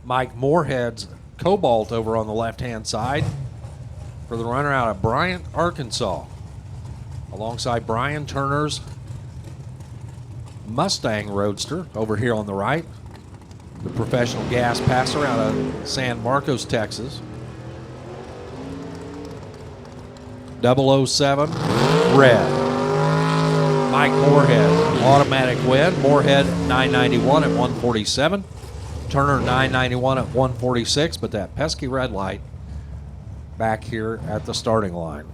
Speaker 2: Mike Moorhead's Cobalt over on the left-hand side for the runner out of Bryant, Arkansas. Alongside Brian Turner's Mustang Roadster over here on the right. The professional gas passer out of San Marcos, Texas. 007 red. Mike Moorhead, automatic win. Moorhead 991 at 147. Turner 991 at 146, but that pesky red light back here at the starting line.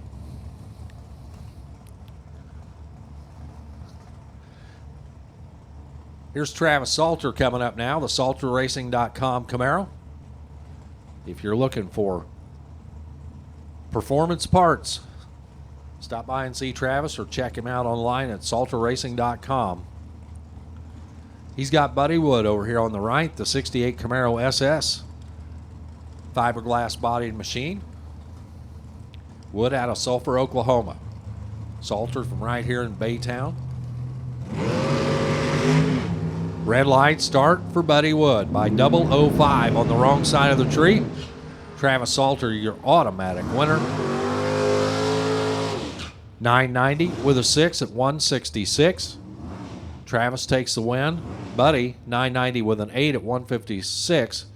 Speaker 2: Here's Travis Salter coming up now, the SalterRacing.com Camaro. If you're looking for performance parts, stop by and see Travis or check him out online at SalterRacing.com. He's got Buddy Wood over here on the right, the 68 Camaro SS. Fiberglass bodied machine. Wood out of Sulphur, Oklahoma. Salter from right here in Baytown. Red light start for Buddy Wood by 005 on the wrong side of the tree. Travis Salter, your automatic winner. 990 with a 6 at 166. Travis takes the win. Buddy, 990 with an 8 at 156.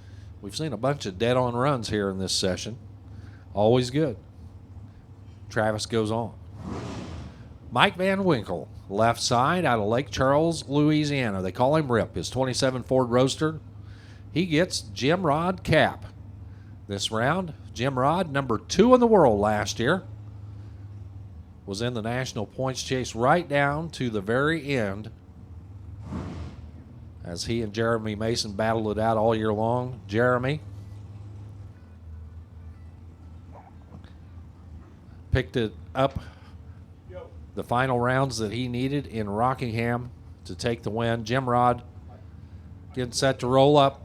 Speaker 2: We've seen a bunch of dead-on runs here in this session. Always good. Travis goes on. Mike Van Winkle, left side out of Lake Charles, Louisiana. They call him Rip. His 27 Ford Roadster. He gets Jim Rod cap this round. Jim Rod, number 2 in the world last year. Was in the national points chase right down to the very end as he and Jeremy Mason battled it out all year long. Jeremy picked it up the final rounds that he needed in Rockingham to take the win. Jim Rod getting set to roll up.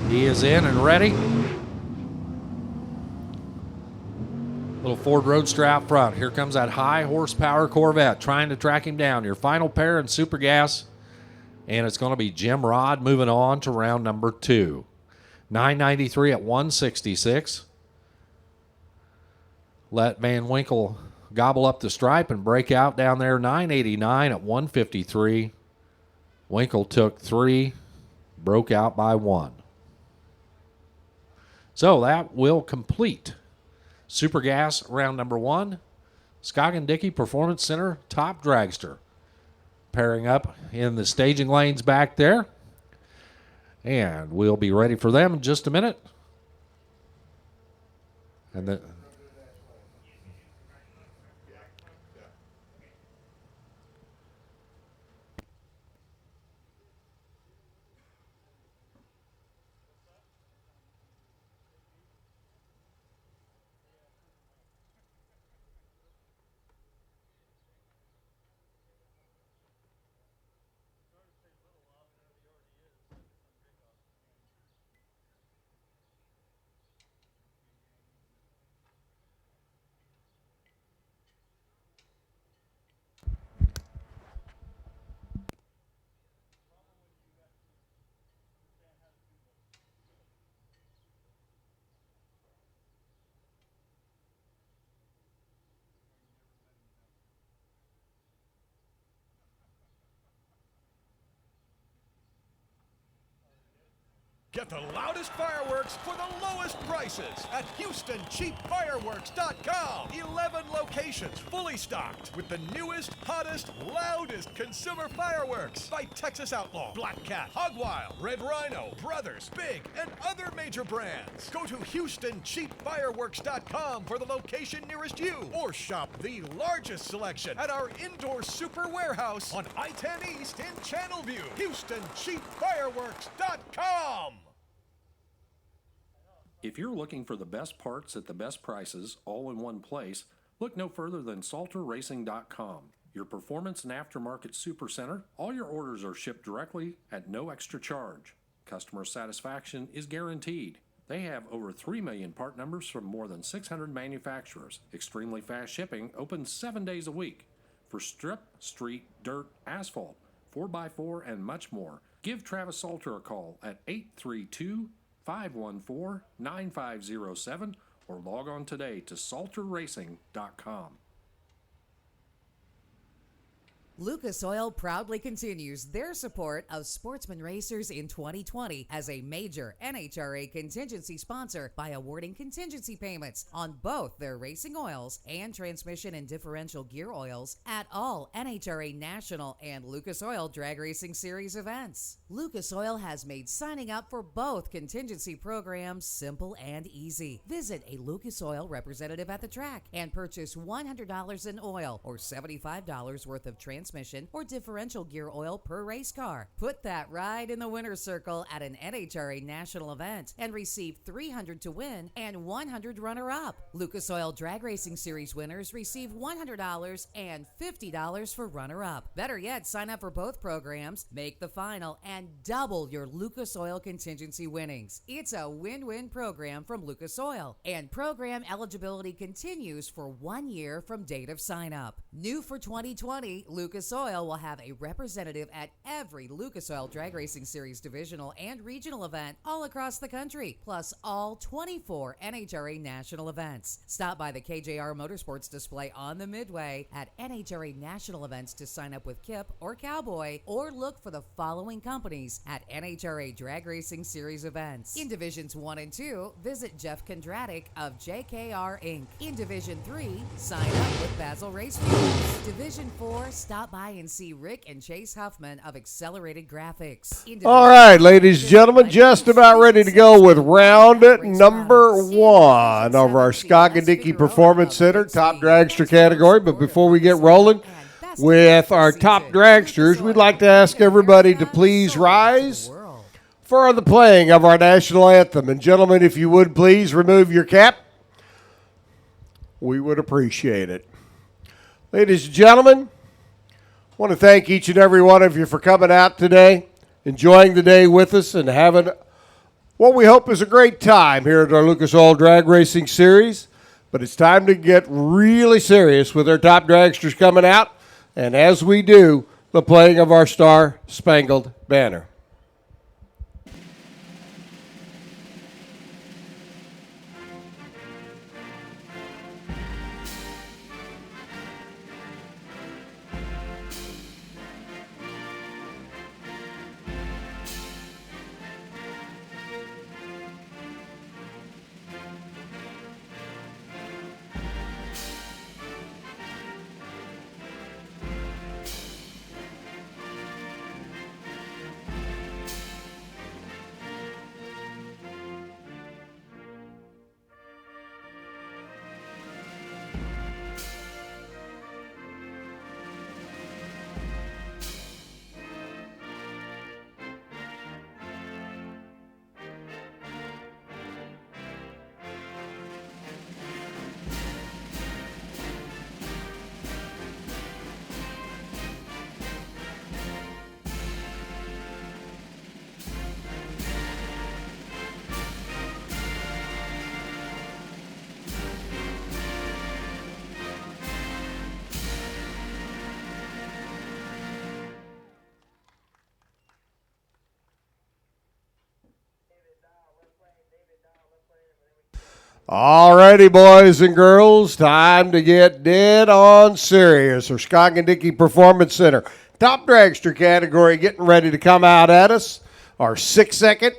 Speaker 2: He is in and ready. Little Ford Roadster out front. Here comes that high horsepower Corvette trying to track him down. Your final pair in Super Gas. And it's going to be Jim Rod moving on to round number 2. 993 at 166. Let Van Winkle gobble up the stripe and break out down there. 989 at 153. Winkle took 3, broke out by 1. So that will complete Super Gas round number 1. Scoggin Dickey Performance Center top dragster. Pairing up in the staging lanes back there. And we'll be ready for them in just a minute. And then
Speaker 3: Get the loudest fireworks for the lowest prices at HoustonCheapFireworks.com. 11 locations fully stocked with the newest, hottest, loudest consumer fireworks by Texas Outlaw, Black Cat, Hogwild, Red Rhino, Brothers, Big, and other major brands. Go to HoustonCheapFireworks.com for the location nearest you or shop the largest selection at our indoor super warehouse on I-10 East in Channelview. HoustonCheapFireworks.com.
Speaker 4: If you're looking for the best parts at the best prices all in one place, look no further than SalterRacing.com. Your performance and aftermarket supercenter. All your orders are shipped directly at no extra charge. Customer satisfaction is guaranteed. They have over 3 million part numbers from more than 600 manufacturers. Extremely fast shipping, open 7 days a week. For strip, street, dirt, asphalt, 4x4, and much more, give Travis Salter a call at 832-514-9507 or log on today to SalterRacing.com.
Speaker 5: Lucas Oil proudly continues their support of Sportsman Racers in 2020 as a major NHRA contingency sponsor by awarding contingency payments on both their racing oils and transmission and differential gear oils at all NHRA National and Lucas Oil Drag Racing Series events. Lucas Oil has made signing up for both contingency programs simple and easy. Visit a Lucas Oil representative at the track and purchase $100 in oil or $75 worth of transmission or differential gear oil per race car. Put that ride in the winner's circle at an NHRA national event and receive $300 to win and $100 runner-up. Lucas Oil Drag Racing Series winners receive $100 and $50 for runner-up. Better yet, sign up for both programs, make the final, and double your Lucas Oil contingency winnings. It's a win-win program from Lucas Oil, and program eligibility continues for 1 year from date of sign-up. New for 2020, Lucas Oil will have a representative at every Lucas Oil Drag Racing Series divisional and regional event all across the country, plus all 24 NHRA national events. Stop by the KJR Motorsports display on the Midway at NHRA national events to sign up with Kip or Cowboy, or look for the following companies at NHRA Drag Racing Series events. In Divisions 1 and 2, visit Jeff Kondratik of JKR Inc. In Division 3, sign up with Basil Race Fuels. Division 4, stop by and see Rick and Chase Huffman of Accelerated Graphics.
Speaker 1: All right, ladies and gentlemen, just about ready to go with round number 1 of our Scott and Dickey Performance Center top dragster category. But before we get rolling with our top dragsters, we'd like to ask everybody to please rise for the playing of our national anthem. And gentlemen, if you would please remove your cap, we would appreciate it. Ladies and gentlemen, I want to thank each and every one of you for coming out today, enjoying the day with us, and having what we hope is a great time here at our Lucas Oil Drag Racing Series. But it's time to get really serious with our top dragsters coming out, and as we do, the playing of our Star Spangled Banner. All righty, boys and girls, time to get dead on serious. Our Scott and Dickey Performance Center top dragster category getting ready to come out at us. Our 6-second,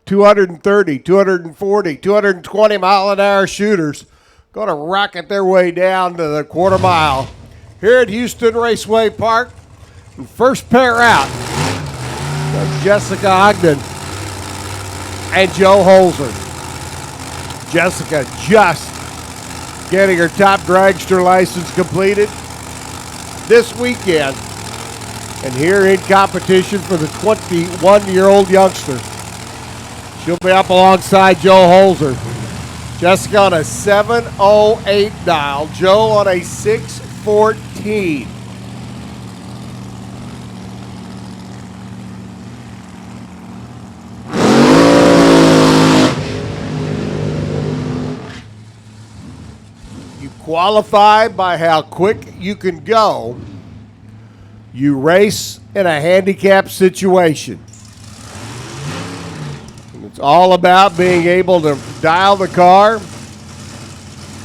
Speaker 1: 230, 240, 220 mile an hour shooters going to rocket their way down to the quarter mile here at Houston Raceway Park. And first pair out, Jessica Ogden and Joe Holzer. Jessica just getting her top dragster license completed this weekend, and here in competition for the 21-year-old youngster. She'll be up alongside Joe Holzer. Jessica on a 708 dial. Joe on a 614. You qualify by how quick you can go. You race in a handicap situation. It's all about being able to dial the car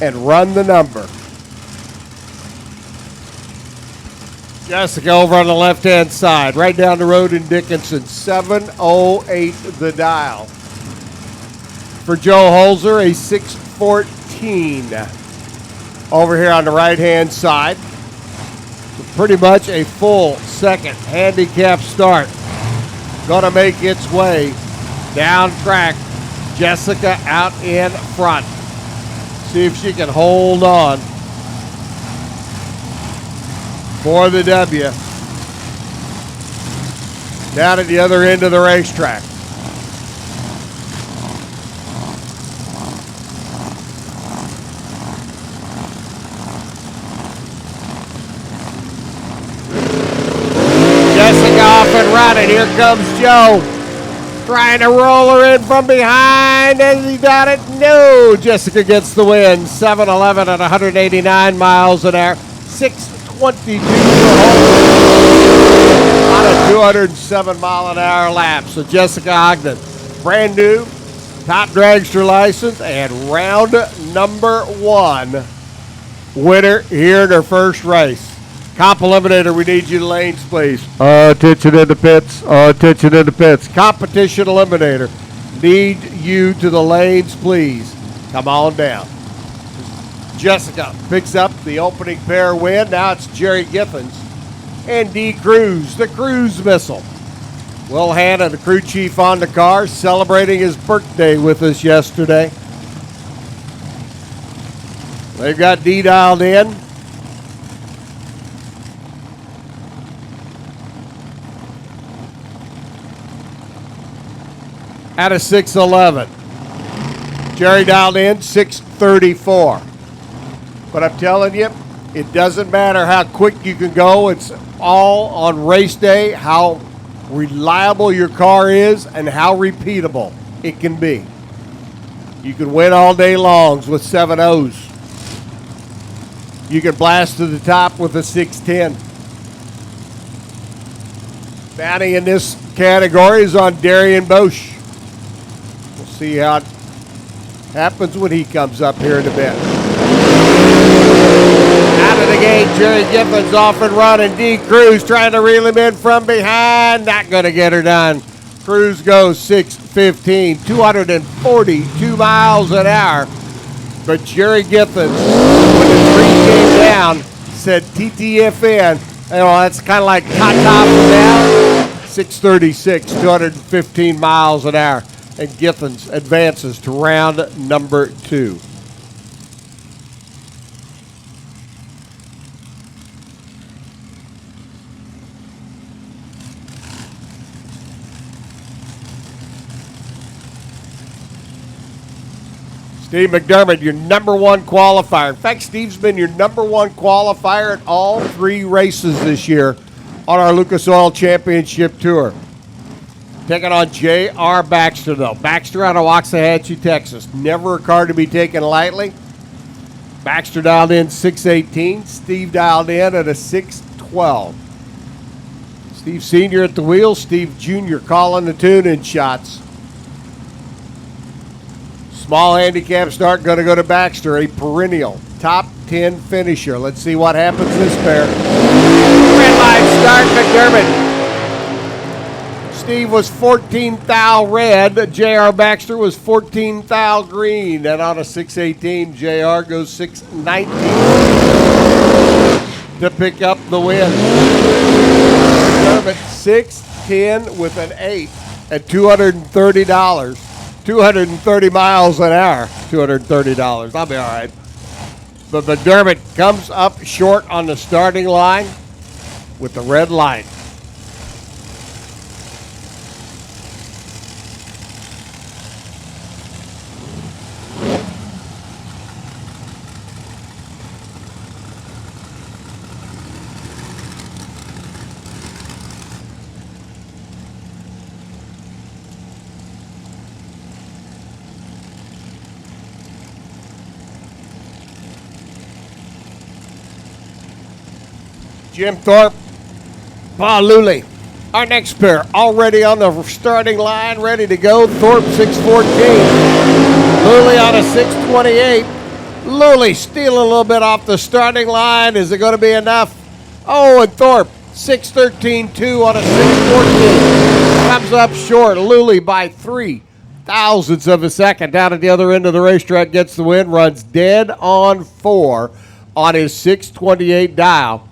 Speaker 1: and run the number. Jessica over on the left-hand side, right down the road in Dickinson, 708 the dial. For Joe Holzer, a 614 over here on the right-hand side. So pretty much a full second handicap start. Gonna make its way down track. Jessica out in front. See if she can hold on for the W. Down at the other end of the racetrack. Jessica off and running. Here comes Joe. Trying to roll her in from behind. Has he got it? No. Jessica gets the win. 7-11 at 189 miles an hour. 622 on a 207 mile an hour lap. So Jessica Ogden, brand new, top dragster license, and round number 1 winner here in her first race. Comp Eliminator, we need you to lanes, please. Attention in the pits. Attention in the pits. Competition Eliminator, need you to the lanes, please. Come on down. Jessica picks up the opening pair win. Now it's Jerry Giffens and D. Cruz, the cruise missile. Will Hanna, the crew chief on the car, celebrating his birthday with us yesterday. They've got D dialed in. At a 611. Jerry dialed in 634. But I'm telling you, it doesn't matter how quick you can go. It's all on race day, how reliable your car is and how repeatable it can be. You can win all day longs with 7.0s. You can blast to the top with a 610. Bounty in this category is on Darian Bosch. We'll see how it happens when he comes up here in a bit. Out of the gate, Jerry Giffens off and running. D. Cruz trying to reel him in from behind. Not going to get her done. Cruz goes 6:15, 242 miles an hour. But Jerry Giffens, when the tree came down, said TTFN. You know, that's kind of like top from down. 636, 215 miles an hour. And Giffens advances to round number 2. Steve McDermott, your number 1 qualifier. In fact, Steve's been your number 1 qualifier at all 3 races this year on our Lucas Oil Championship Tour. Taking on J.R. Baxter, though. Baxter out of Waxahachie, Texas. Never a car to be taken lightly. Baxter dialed in 618. Steve dialed in at a 612. Steve Sr. at the wheel. Steve Jr. calling the tune-in shots. Small handicap start going to go to Baxter, a perennial top 10 finisher. Let's see what happens this pair. Red line start, McDermott. Steve was 14 thou red. J.R. Baxter was 14 thou green. And on a 618, J.R. goes 619 to pick up the win. McDermott 610 with an 8 at $230. 230 miles an hour, $230. I'll be all right. But McDermott comes up short on the starting line with the red light. Jim Thorpe, Paul Luley. Our next pair already on the starting line, ready to go. Thorpe 614. Luley on a 628. Luley stealing a little bit off the starting line. Is it going to be enough? Oh, and Thorpe 613.2 on a 614. Comes up short. Luley by 0.03 of a second. Down at the other end of the racetrack, gets the win. Runs dead on 4 on his 628 dial.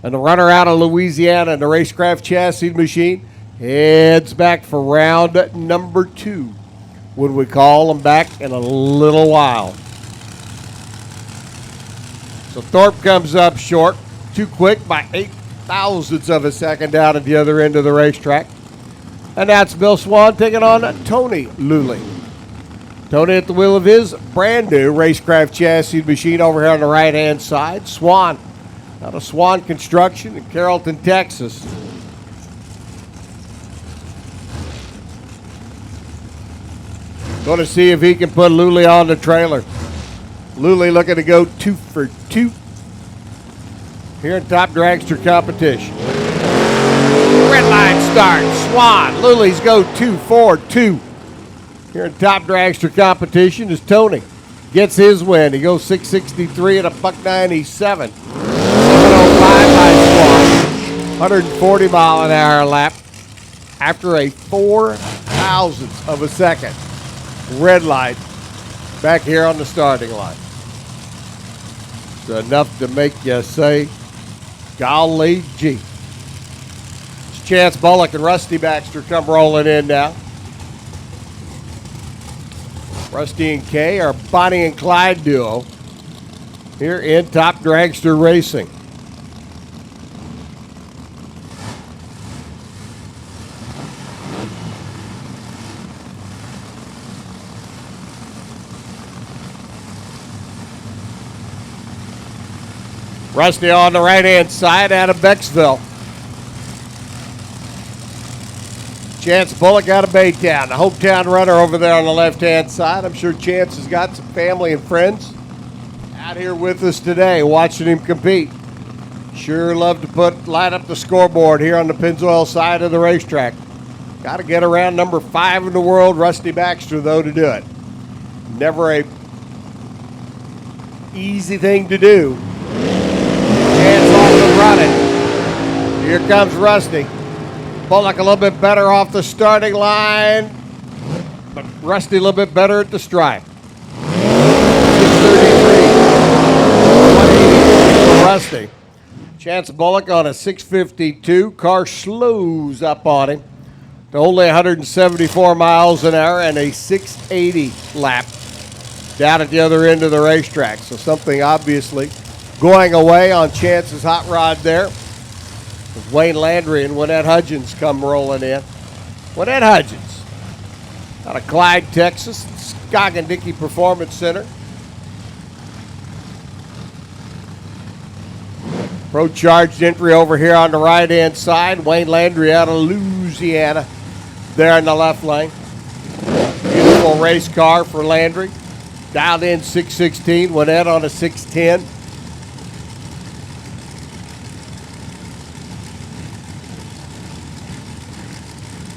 Speaker 1: And the runner out of Louisiana in the Racecraft Chassis Machine heads back for round number 2 when we call them back in a little while. So Thorpe comes up short, too quick by 0.08 of a second down at the other end of the racetrack. And that's Bill Swan taking on Tony Luley. Tony at the wheel of his brand new Racecraft Chassis Machine over here on the right-hand side. Swan out of Swan Construction in Carrollton, Texas. Going to see if he can put Luley on the trailer. Luley looking to go 2 for 2 here in Top Dragster competition. Red line start. Swan. Luley's go 2 for 2 here in Top Dragster competition as Tony gets his win. He goes 663 at a $1.97. 705 by Swan. 140 mile an hour lap after a 0.04 of a second red light back here on the starting line. It's enough to make you say, golly gee. It's Chance Bullock and Rusty Baxter come rolling in now. Rusty and Kay are Bonnie and Clyde duo here in Top Dragster Racing. Rusty on the right-hand side out of Becksville. Chance Bullock out of Baytown, the hometown runner over there on the left-hand side. I'm sure Chance has got some family and friends out here with us today watching him compete. Sure love to light up the scoreboard here on the Pennzoil side of the racetrack. Got to get around number 5 in the world, Rusty Baxter, though, to do it. Never a easy thing to do. Chance off and running. Here comes Rusty. Bullock a little bit better off the starting line, but Rusty a little bit better at the stripe. 633. 180 for Rusty. Chance Bullock on a 652. Car slows up on him to only 174 miles an hour and a 680 lap down at the other end of the racetrack. So something obviously going away on Chance's hot rod there. Wayne Landry and Winnette Hudgens come rolling in. Winnette Hudgens out of Clyde, Texas, Scoggin-Dickey Performance Center. Pro charged entry over here on the right-hand side. Wayne Landry out of Louisiana there in the left lane. Beautiful race car for Landry. Dialed in 616, Winnette on a 610.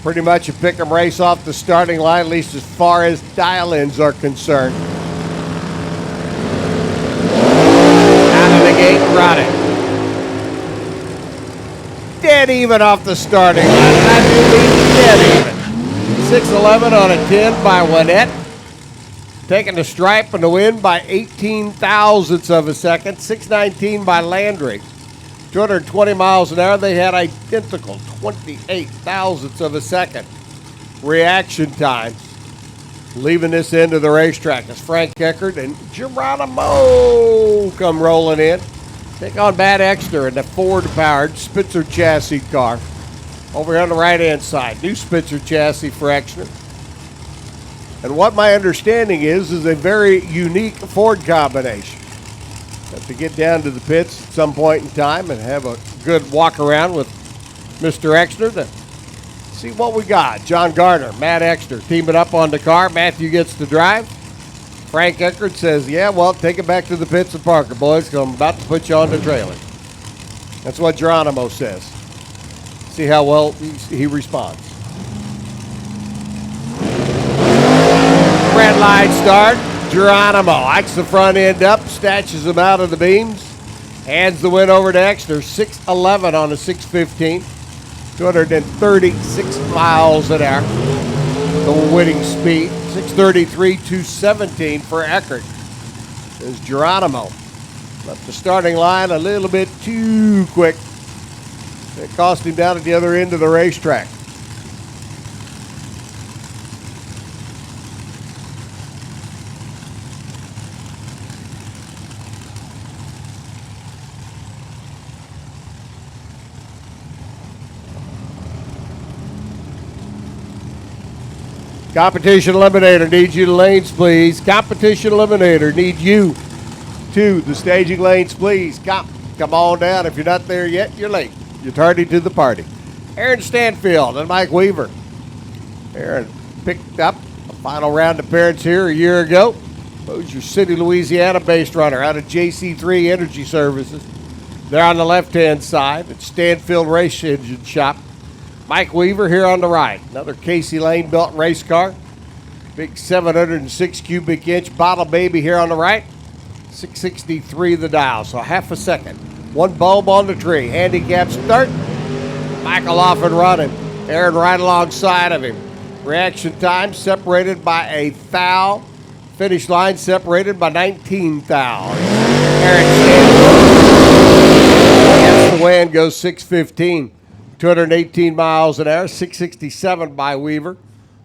Speaker 1: Pretty much a pick 'em race off the starting line, at least as far as dial-ins are concerned. Out of the gate running. Dead even off the starting line. I do mean dead even. 611 on a 10 by Winnette. Taking the stripe and the win by 0.18 of a second. 619 by Landry. 220 miles an hour. They had identical 28 of a second reaction times. Leaving this end of the racetrack as Frank Eckert and Geronimo come rolling in. Take on Matt Exner in the Ford-powered Spitzer chassis car. Over here on the right-hand side, new Spitzer chassis for Exner. And what my understanding is a very unique Ford combination. Have to get down to the pits at some point in time and have a good walk around with Mr. Exner to see what we got. John Garner, Matt Exner teaming up on the car. Matthew gets to drive. Frank Eckert says, yeah, well, take it back to the pits and Parker, boys, because I'm about to put you on the trailer. That's what Geronimo says. See how well he responds. Red light start. Geronimo hikes the front end up, snatches them out of the beams, hands the win over to Exner. 6:11 on a 6:15. 236 miles an hour. The winning speed. 6:33, 2:17 for Eckert. There's Geronimo. Left the starting line a little bit too quick. It cost him down at the other end of the racetrack. Competition Eliminator needs you to lanes, please. Competition Eliminator need you to the staging lanes, please. Come on down. If you're not there yet, you're late. You're tardy to the party. Aaron Stanfield and Mike Weaver. Aaron picked up a final round appearance here a year ago. Bossier City, Louisiana-based runner out of JC3 Energy Services. There on the left-hand side at Stanfield Race Engine Shop. Mike Weaver here on the right. Another Casey Lane built race car. Big 706 cubic inch bottle baby here on the right. 663 the dial, so half a second. One bulb on the tree. Handicap start. Michael off and running. Aaron right alongside of him. Reaction time separated by a thou. Finish line separated by 19 thous. Aaron Stanfield. The win goes 6:15. 218 miles an hour, 667 by Weaver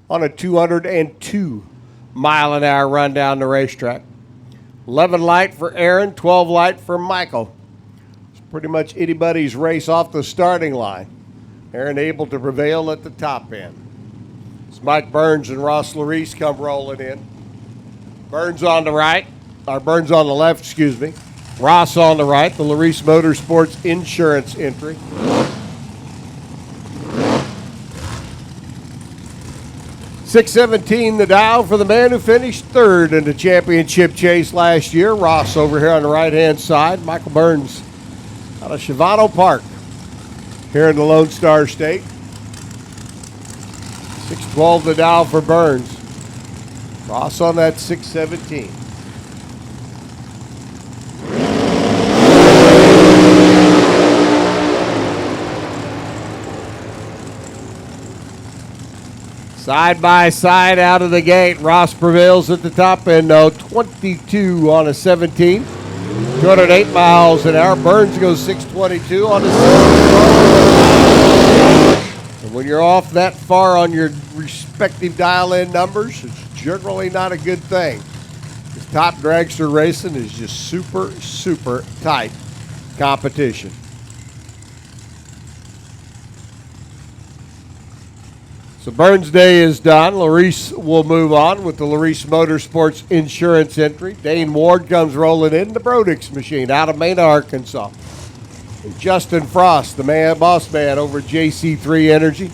Speaker 1: on a 202 mile an hour run down the racetrack. 11 light for Aaron, 12 light for Michael. It's pretty much anybody's race off the starting line. Aaron able to prevail at the top end. As Mike Burns and Ross Larice come rolling in. Burns on the right, or Burns on the left, excuse me. Ross on the right, the Larice Motorsports Insurance entry. 6:17 the dial for the man who finished third in the championship chase last year. Ross over here on the right-hand side. Michael Burns out of Shavano Park here in the Lone Star State. 6:12 the dial for Burns. Ross on that 6:17. Side by side out of the gate. Ross prevails at the top end, though. 22 on a 17. 208 miles an hour. Burns goes 622 on a 17. And when you're off that far on your respective dial-in numbers, it's generally not a good thing. This top dragster racing is just super, super tight competition. So Burns' day is done. Larice will move on with the Larice Motorsports Insurance entry. Dane Ward comes rolling in the Brodix machine out of Mena, Arkansas. And Justin Frost, the man, boss man over at JC3 Energy.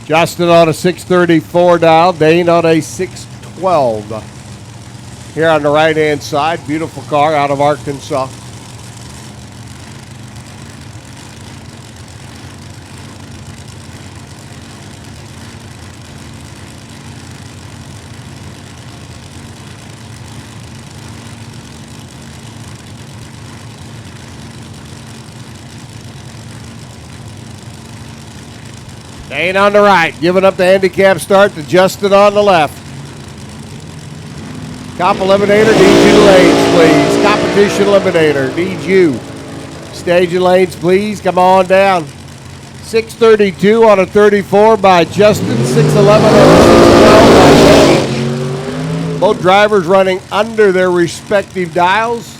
Speaker 1: Justin on a 634 dial, Dane on a 612. Here on the right-hand side, beautiful car out of Arkansas. Dane on the right, giving up the handicap start to Justin on the left. Comp Eliminator needs you lanes, please. Competition Eliminator needs you. Staging lanes, please. Come on down. 632 on a 34 by Justin. 611 on a 612 by Dane. Both drivers running under their respective dials.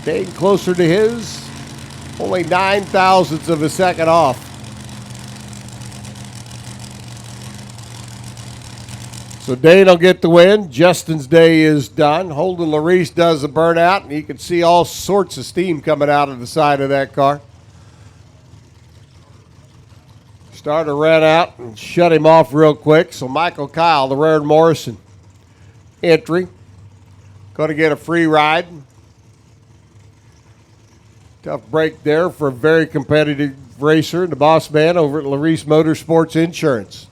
Speaker 1: Dane closer to his. Only 9 thousandths of a second off. So Dane will get the win. Justin's day is done. Holden Larice does the burnout, and you can see all sorts of steam coming out of the side of that car. Starter ran out and shut him off real quick. So Michael Kyle, the Rared Morrison entry, going to get a free ride. Tough break there for a very competitive racer and the boss man over at Larice Motorsports Insurance.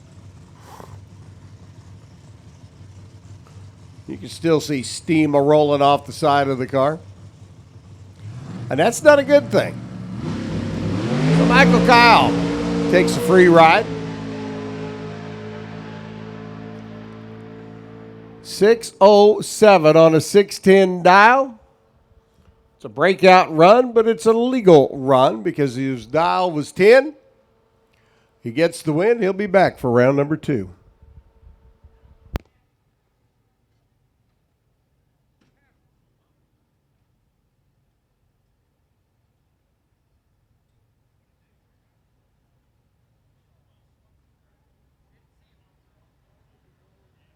Speaker 1: You can still see steam rolling off the side of the car. And that's not a good thing. So Michael Kyle takes a free ride. 6:07 on a 610 dial. It's a breakout run, but it's a legal run because his dial was 10. He gets the win. He'll be back for round number 2.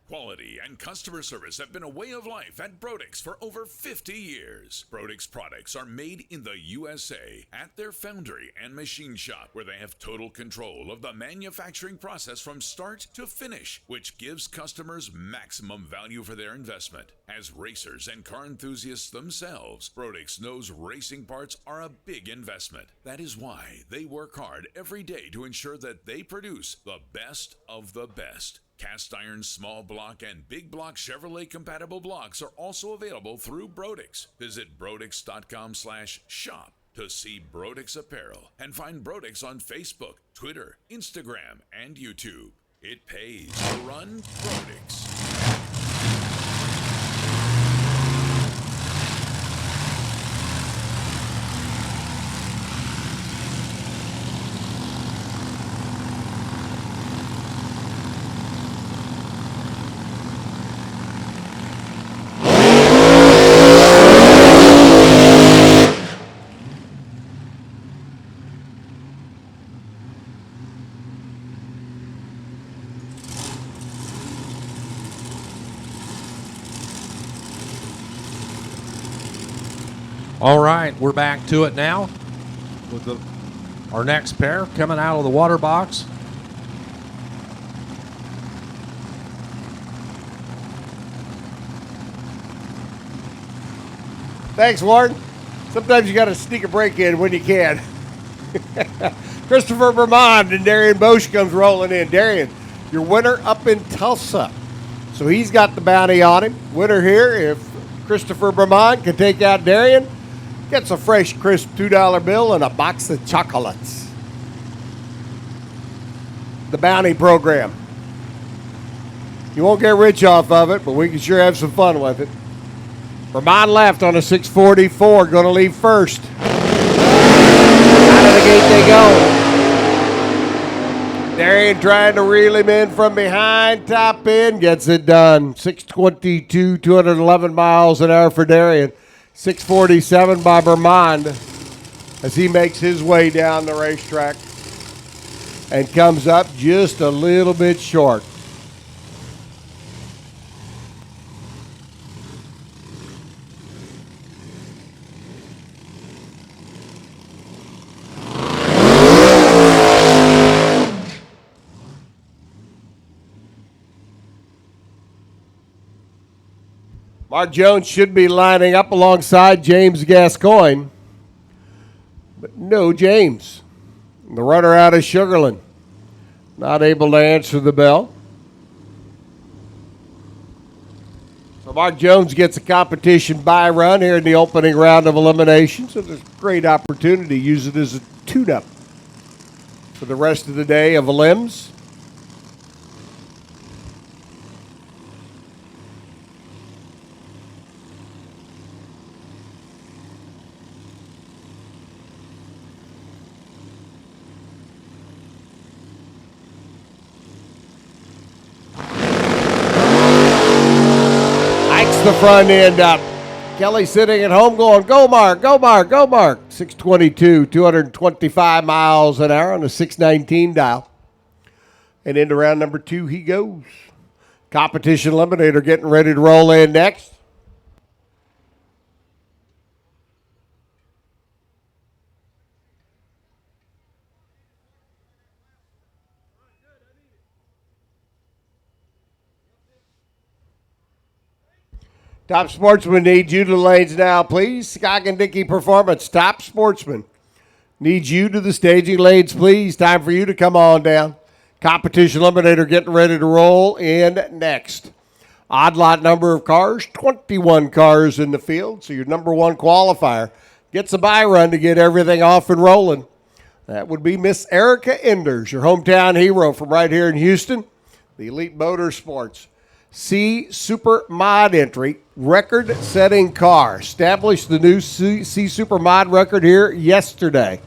Speaker 6: Quality and customer service have been a way of life at Brodix for over 50 years. Brodix products are made in the USA at their foundry and machine shop, where they have total control of the manufacturing process from start to finish, which gives customers maximum value for their investment. As racers and car enthusiasts themselves, Brodix knows racing parts are a big investment. That is why they work hard every day to ensure that they produce the best of the best. Cast iron, small block, and big block Chevrolet compatible blocks are also available through Brodix. Visit Brodix.com/shop to see Brodix apparel and find Brodix on Facebook, Twitter, Instagram, and YouTube. It pays to run Brodix.
Speaker 2: All right, we're back to it now with our next pair coming out of the water box.
Speaker 1: Thanks, Warren. Sometimes you got to sneak a break in when you can. Christopher Vermond and Darian Bosch comes rolling in. Darian, your winner up in Tulsa. So he's got the bounty on him. Winner here, if Christopher Vermond can take out Darian, gets a fresh, crisp $2 bill and a box of chocolates. The bounty program. You won't get rich off of it, but we can sure have some fun with it. Vermont left on a 644, going to leave first. Out of the gate they go. Darian trying to reel him in from behind, top end, gets it done. 622, 211 miles an hour for Darian. 647 by Vermond as he makes his way down the racetrack and comes up just a little bit short. Mark Jones should be lining up alongside James Gascoigne, but no James. The runner out of Sugarland, not able to answer the bell. So Mark Jones gets a competition bye run here in the opening round of elimination, so there's a great opportunity to use it as a tune-up for the rest of the day of elims. The front end up. Kelly sitting at home going, go Mark, go Mark, go Mark. 622, 225 miles an hour on a 619 dial. And into round number 2 he goes. Competition eliminator getting ready to roll in next. Top Sportsman needs you to the lanes now, please. Scott and Dickey Performance. Top Sportsman needs you to the staging lanes, please. Time for you to come on down. Competition Eliminator getting ready to roll in next. Odd lot number of cars, 21 cars in the field. So your number one qualifier gets a buy run to get everything off and rolling. That would be Miss Erica Enders, your hometown hero from right here in Houston. The Elite Motorsports C Super Mod entry, record-setting car. Established the new C Super Mod record here yesterday.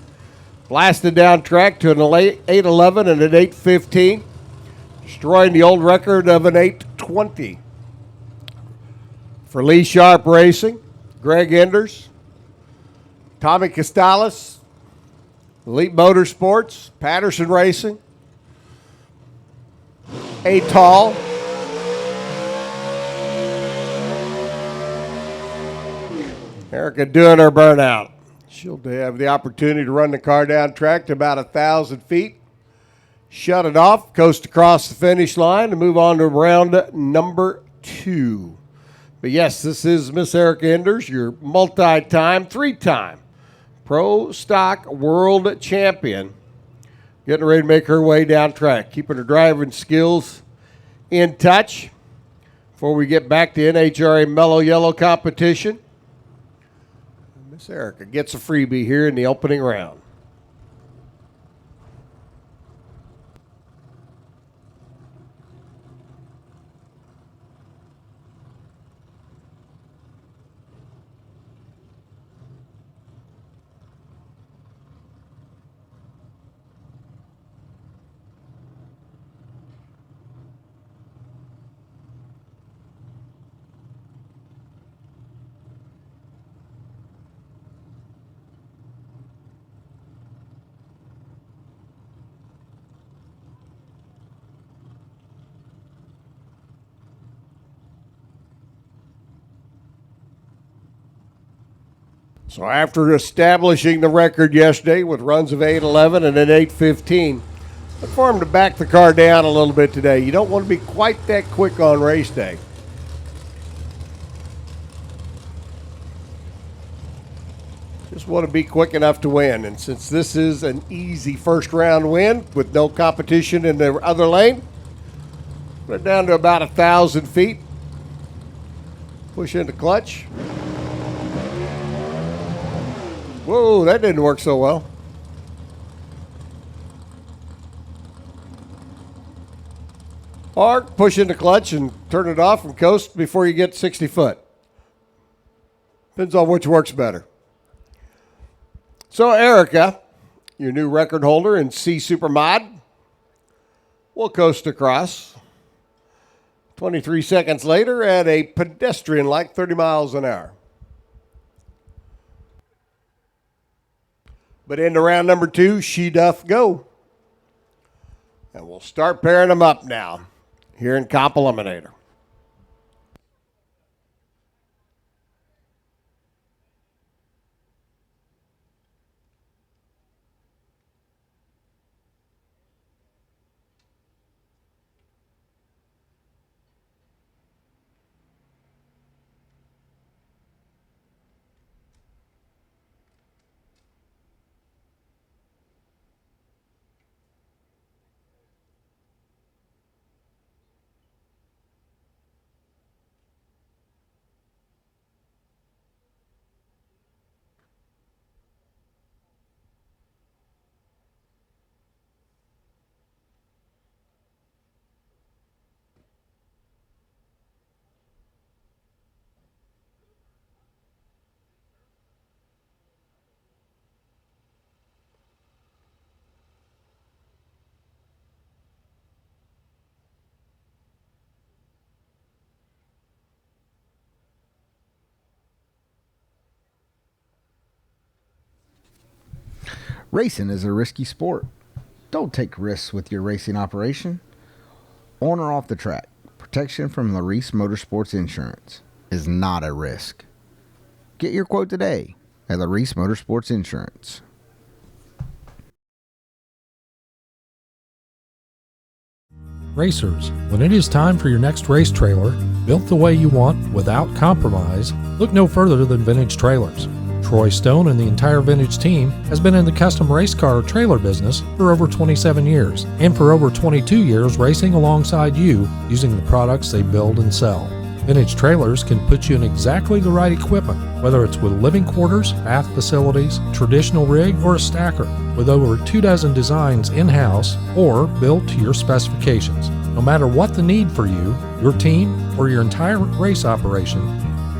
Speaker 1: Blasted down track to an 8:11 and an 8:15, destroying the old record of an 8:20. For Lee Sharp Racing, Greg Enders, Tommy Costales, Elite Motorsports, Patterson Racing, Atal, Erica doing her burnout. She'll have the opportunity to run the car down track to about 1,000 feet, shut it off, coast across the finish line, and move on to round number 2. But yes, this is Miss Erica Enders, your multi-time, 3-time Pro Stock World Champion, getting ready to make her way down track, keeping her driving skills in touch. Before we get back to NHRA Mellow Yellow competition, Miss Erica gets a freebie here in the opening round. So after establishing the record yesterday with runs of 8:11 and an 8:15, look for him to back the car down a little bit today. You don't want to be quite that quick on race day. Just want to be quick enough to win. And since this is an easy first round win with no competition in the other lane, put it down to about 1,000 feet. Push into clutch. Whoa, that didn't work so well. Park, push into clutch and turn it off and coast before you get 60 foot. Depends on which works better. So Erica, your new record holder in C Super Mod, will coast across 23 seconds later at a pedestrian-like 30 miles an hour. But into round number 2, she doth go. And we'll start pairing them up now here in Comp Eliminator.
Speaker 7: Racing is a risky sport. Don't take risks with your racing operation. On or off the track, protection from Larice Motorsports Insurance is not a risk. Get your quote today at Larice Motorsports Insurance.
Speaker 8: Racers, when it is time for your next race trailer, built the way you want without compromise, look no further than Vintage Trailers. Troy Stone and the entire Vintage team has been in the custom race car trailer business for over 27 years, and for over 22 years racing alongside you using the products they build and sell. Vintage Trailers can put you in exactly the right equipment, whether it's with living quarters, bath facilities, traditional rig, or a stacker, with over 24 designs in-house or built to your specifications. No matter what the need for you, your team, or your entire race operation,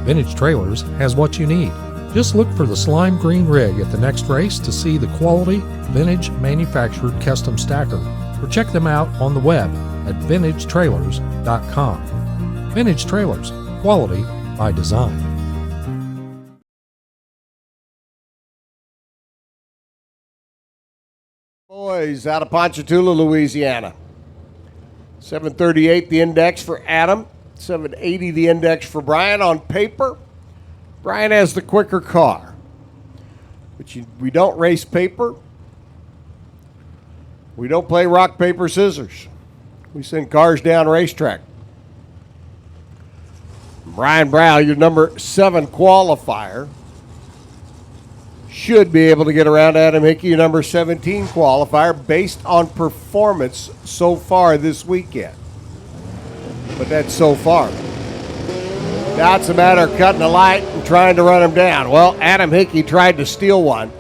Speaker 8: Vintage Trailers has what you need. Just look for the slime green rig at the next race to see the quality, vintage manufactured custom stacker, or check them out on the web at vintagetrailers.com. Vintage Trailers, quality by design.
Speaker 1: Boys out of Ponchatoula, Louisiana. 738 the index for Adam, 780 the index for Brian. On paper, Brian has the quicker car, but we don't race paper. We don't play rock, paper, scissors. We send cars down racetrack. Brian Brow, your number 7 qualifier, should be able to get around Adam Hickey, your number 17 qualifier, based on performance so far this weekend. But that's so far. Now it's a matter of cutting the light and trying to run him down. Well, Adam Hickey tried to steal one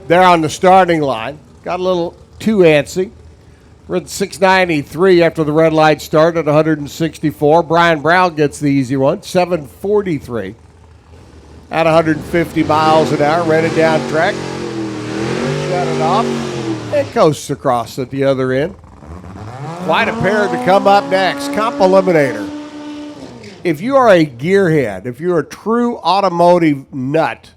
Speaker 1: there on the starting line. Got a little too antsy. We're at 693 after the red light started at 164. Brian Brown gets the easy one, 743 at 150 miles an hour. Ran it down track, shut it off, and coasts across at the other end. Quite a pair to come up next. Comp Eliminator. If you are a gearhead, if you're a true automotive nut,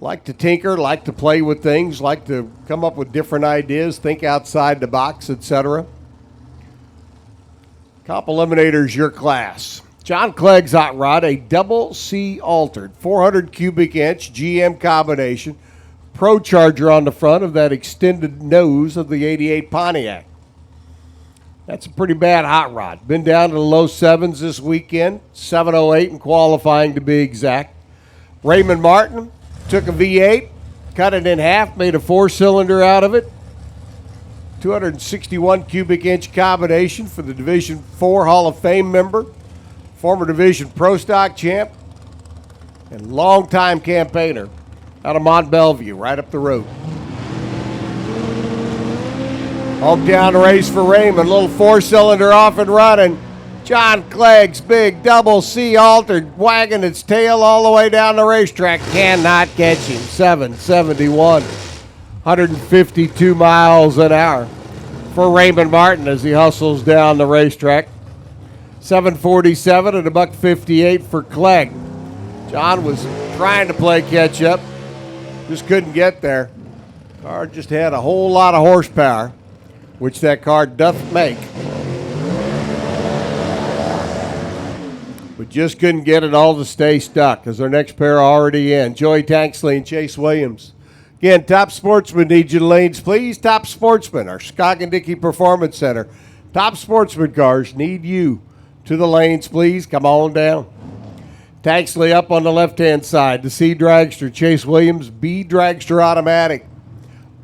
Speaker 1: like to tinker, like to play with things, like to come up with different ideas, think outside the box, etc., Comp Eliminator's your class. John Clegg's hot rod, a double C altered, 400 cubic inch GM combination, Pro Charger on the front of that extended nose of the 88 Pontiac. That's a pretty bad hot rod. Been down to the low 7s this weekend, 708 in qualifying to be exact. Raymond Martin took a V8, cut it in half, made a 4-cylinder out of it. 261 cubic inch combination for the Division 4 Hall of Fame member, former Division Pro Stock champ, and longtime campaigner out of Mont Bellevue, right up the road. Hometown race for Raymond, little 4-cylinder off and running. John Clegg's big double C altered, wagging its tail all the way down the racetrack. Cannot catch him. 771, 152 miles an hour for Raymond Martin as he hustles down the racetrack. 747 and a $158 for Clegg. John was trying to play catch up, just couldn't get there. Car just had a whole lot of horsepower, which that car doth make, but just couldn't get it all to stay stuck as our next pair are already in. Joey Tanksley and Chase Williams. Again, Top Sportsman need you to lanes, please. Top Sportsman, our Scott & Dickey Performance Center. Top Sportsman cars need you to the lanes, please. Come on down. Tanksley up on the left-hand side. The C Dragster, Chase Williams, B Dragster Automatic.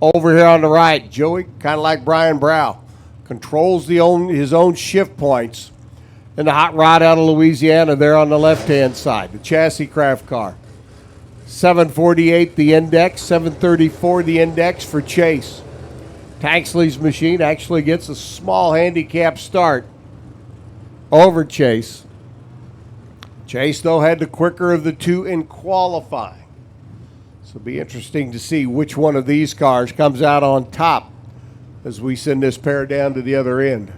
Speaker 1: Over here on the right, Joey, kind of like Brian Brow, controls his own shift points. And the hot rod out of Louisiana there on the left-hand side, the chassis craft car. 748 the index, 734 the index for Chase. Tanksley's machine actually gets a small handicap start over Chase. Chase, though, had the quicker of the two in qualifying. So it'll be interesting to see which one of these cars comes out on top as we send this pair down to the other end.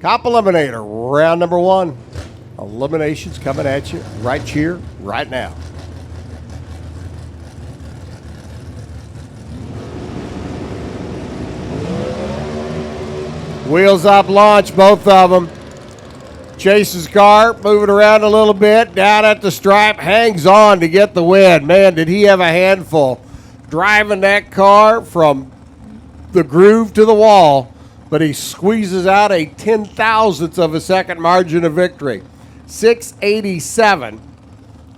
Speaker 1: Comp Eliminator, round number 1. Eliminations coming at you right here, right now. Wheels up launch, both of them. Chase's car moving around a little bit, down at the stripe, hangs on to get the win. Man, did he have a handful. Driving that car from the groove to the wall but he squeezes out a 10,000th of a second margin of victory. 687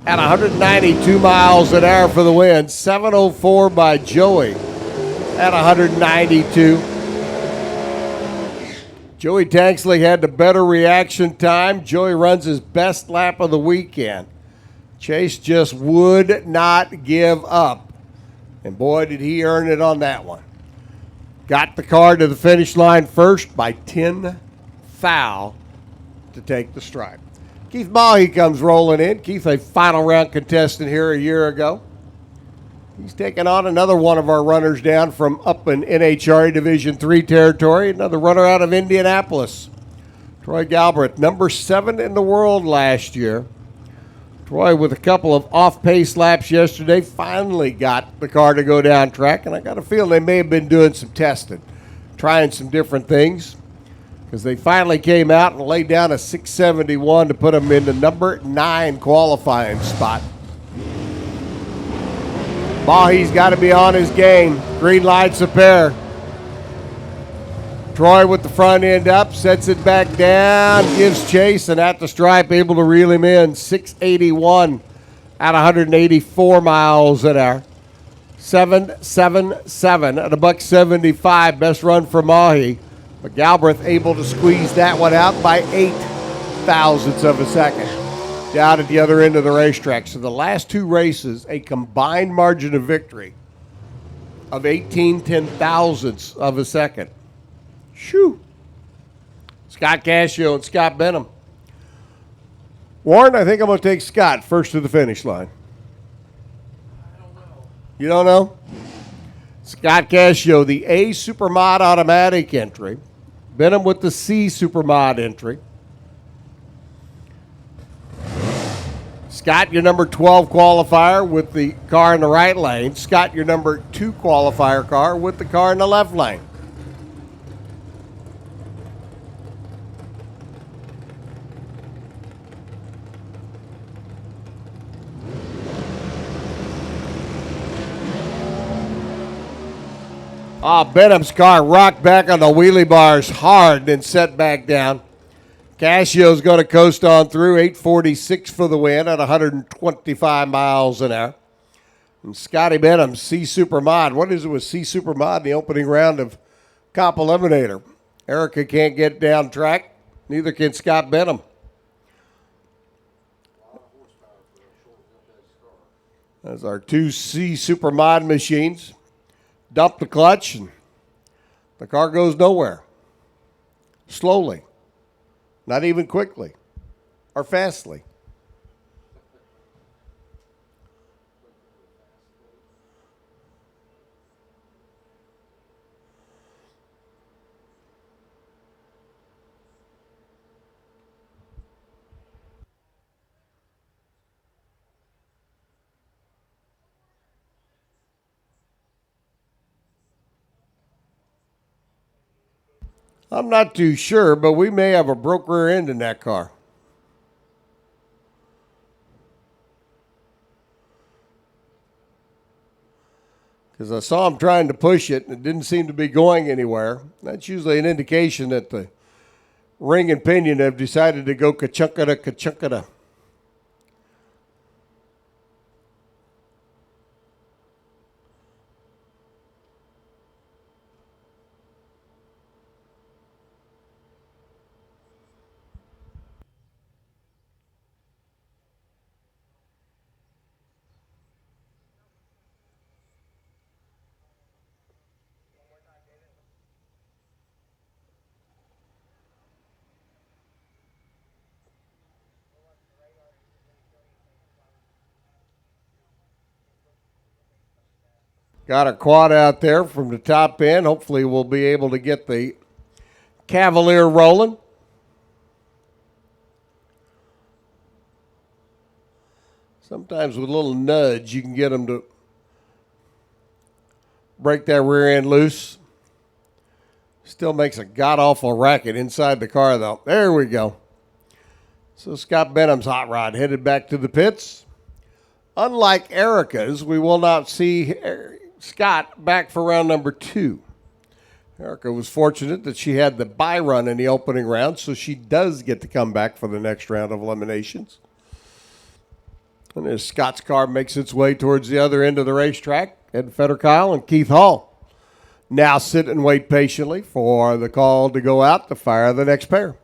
Speaker 1: at 192 miles an hour for the win. 704 by Joey at 192. Joey Tanksley had the better reaction time. Joey runs his best lap of the weekend. Chase just would not give up. And boy, did he earn it on that one. Got the car to the finish line first by 10 foul to take the stripe. Keith Mahi comes rolling in. Keith, a final round contestant here a year ago. He's taking on another one of our runners down from up in NHRA Division III territory, another runner out of Indianapolis. Troy Galbraith, number 7 in the world last year. Troy, with a couple of off-pace laps yesterday, finally got the car to go down track, and I got a feeling they may have been doing some testing, trying some different things, because they finally came out and laid down a 671 to put them in the number 9 qualifying spot. Mahi's got to be on his game. Green lights a pair. Troy with the front end up, sets it back down, gives chase, and at the stripe, able to reel him in. 681 at 184 miles an hour. 777 at $1.75. Best run for Mahi. But Galbraith able to squeeze that one out by 8 thousandths of a second. Down at the other end of the racetrack. So the last two races, a combined margin of victory of 18 ten-thousandths of a second. Shoo. Scott Cascio and Scott Benham. Warren, I think I'm going to take Scott first to the finish line. I don't know. You don't know? Scott Cascio, the A Supermod automatic entry. Benham with the C Supermod entry. Scott, your number 12 qualifier with the car in the right lane. Scott, your number 2 qualifier car with the car in the left lane. Benham's car rocked back on the wheelie bars hard and set back down. Cascio's going to coast on through, 846 for the win at 125 miles an hour. And Scotty Benham, C Supermod. What is it with C Supermod in the opening round of Comp Eliminator? Erica can't get down track. Neither can Scott Benham. That's our 2 C Supermod machines. Dump the clutch, and the car goes nowhere. Slowly. Not even quickly or fastly. I'm not too sure, but we may have a broke rear end in that car. Because I saw him trying to push it, and it didn't seem to be going anywhere. That's usually an indication that the ring and pinion have decided to go ka-chunkada, ka-chunkada. Got a quad out there from the top end. Hopefully we'll be able to get the Cavalier rolling. Sometimes with a little nudge, you can get them to break that rear end loose. Still makes a god-awful racket inside the car, though. There we go. So Scott Benham's hot rod headed back to the pits. Unlike Erica's, we will not see Scott back for round number 2. Erica was fortunate that she had the bye run in the opening round, so she does get to come back for the next round of eliminations. And as Scott's car makes its way towards the other end of the racetrack, Ed Federkyle and Keith Hall now sit and wait patiently for the call to go out to fire the next pair.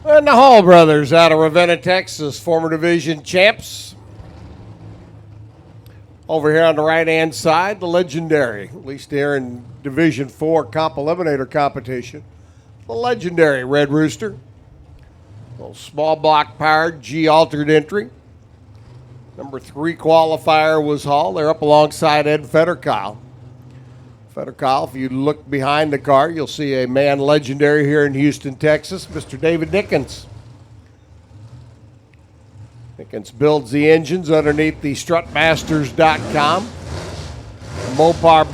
Speaker 1: And the Hall brothers out of Ravenna, Texas, former division champs. Over here on the right-hand side, the legendary, at least here in Division 4 Comp Eliminator competition, the legendary Red Rooster. Little small block powered G-altered entry. Number 3 qualifier was Hall. They're up alongside Ed Federkyle. Federkyle, if you look behind the car, you'll see a man legendary here in Houston, Texas, Mr. David Dickens. Dickens builds the engines underneath the strutmasters.com. Mopar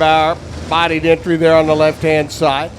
Speaker 1: bodied entry there on the left-hand side.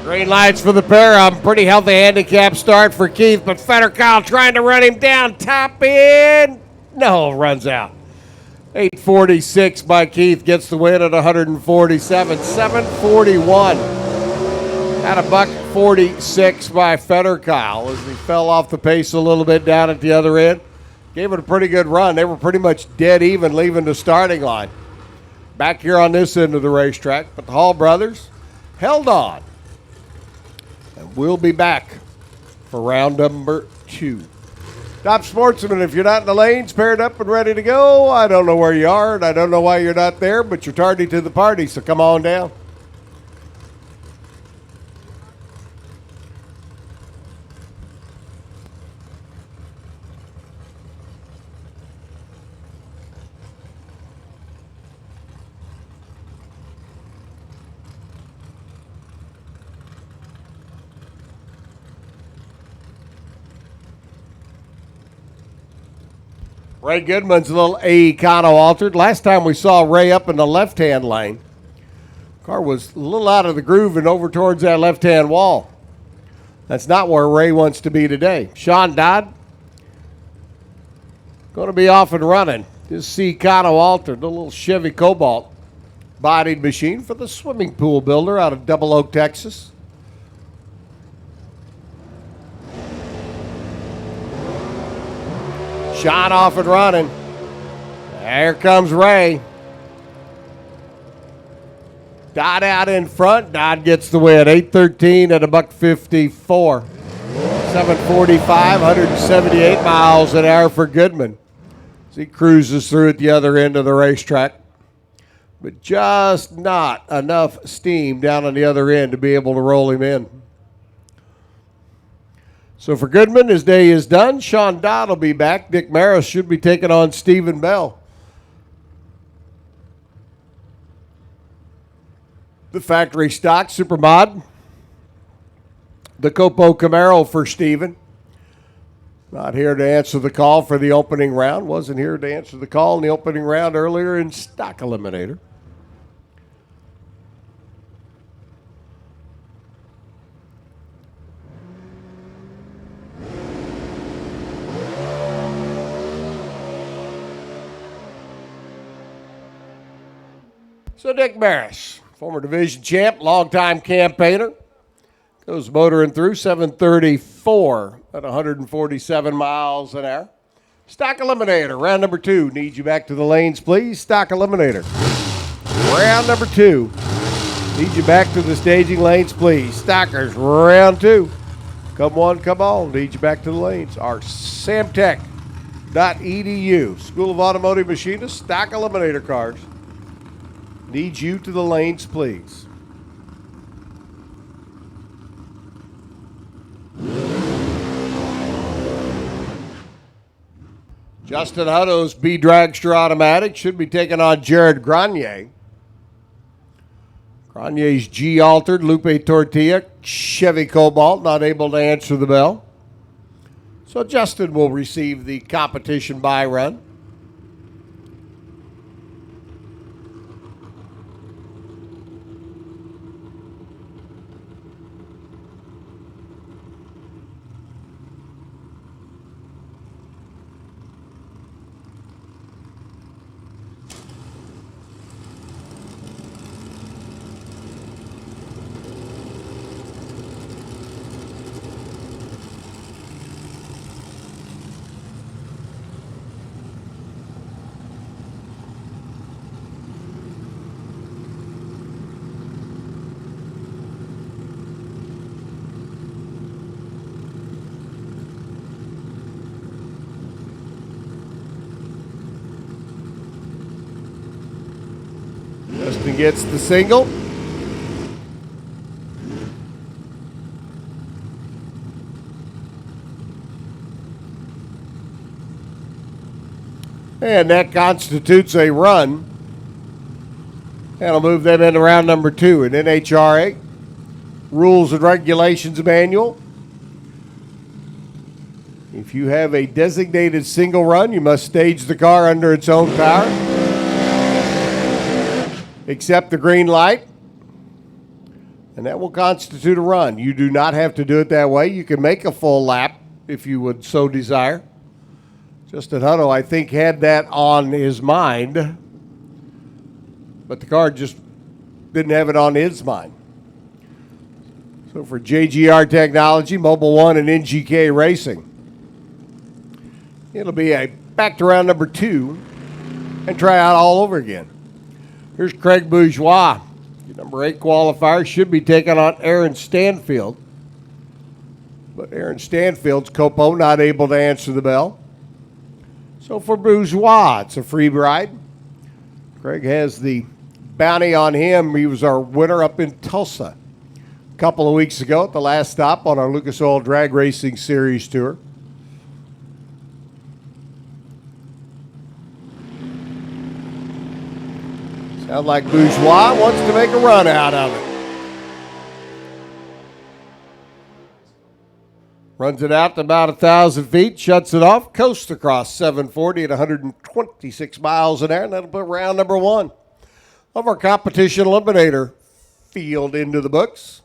Speaker 1: Green lights for the pair. Pretty healthy handicap start for Keith, but Federkyle trying to run him down. Top in. No, runs out. 846 by Keith gets the win at 147. 741. At a buck 46 by Federkyle as he fell off the pace a little bit down at the other end. Gave it a pretty good run. They were pretty much dead even leaving the starting line. Back here on this end of the racetrack, but the Hall brothers held on. And we'll be back for round number 2. Top Sportsman, if you're not in the lanes, paired up and ready to go, I don't know where you are, and I don't know why you're not there, but you're tardy to the party, so come on down. Ray Goodman's a little Econo altered. Last time we saw Ray up in the left-hand lane, car was a little out of the groove and over towards that left-hand wall. That's not where Ray wants to be today. Sean Dodd Going to be off and running. This C. Cano Altered, the little Chevy Cobalt bodied machine for the swimming pool builder out of Double Oak, Texas. Sean off and running. There comes Ray. Dodd out in front. Dodd gets the win. 8:13 at $154. 745, 178 miles an hour for Goodman as he cruises through at the other end of the racetrack. But just not enough steam down on the other end to be able to roll him in. So for Goodman, his day is done. Sean Dodd will be back. Dick Maris should be taking on Stephen Bell. The factory stock Supermod. The Copo Camaro for Stephen. Not here to answer the call for the opening round. Wasn't here to answer the call in the opening round earlier in Stock Eliminator. So Dick Maris, former division champ, longtime campaigner, goes motoring through 734 at 147 miles an hour. Stock Eliminator, round number 2. Need you back to the lanes, please. Stock Eliminator. Round number 2. Need you back to the staging lanes, please. Stockers, round 2. Come on, come on. Need you back to the lanes. Our samtech.edu, School of Automotive Machinists, Stock Eliminator cars. Need you to the lanes, please. Justin Hutto's B Dragster Automatic should be taking on Jared Grenier. Grenier's G Altered, Lupe Tortilla, Chevy Cobalt, not able to answer the bell. So Justin will receive the competition buy run. Justin gets the single. And that constitutes a run. That'll move them into round number 2 in NHRA. Rules and Regulations Manual. If you have a designated single run, you must stage the car under its own power. Accept the green light. And that will constitute a run. You do not have to do it that way. You can make a full lap if you would so desire. Justin Hutto, I think, had that on his mind, but the car just didn't have it on his mind. So for JGR Technology, Mobile One, and NGK Racing, it'll be a back to round number 2 and try out all over again. Here's Craig Bourgeois. Your number 8 qualifier should be taking on Aaron Stanfield. But Aaron Stanfield's Copo not able to answer the bell. So for Bourgeois, it's a free ride. Craig has the bounty on him. He was our winner up in Tulsa a couple of weeks ago at the last stop on our Lucas Oil Drag Racing Series Tour. Sounds like Bourgeois wants to make a run out of it. Runs it out to about 1,000 feet, shuts it off, coasts across 740 at 126 miles an hour, and that'll put round number 1 of our competition eliminator field into the books.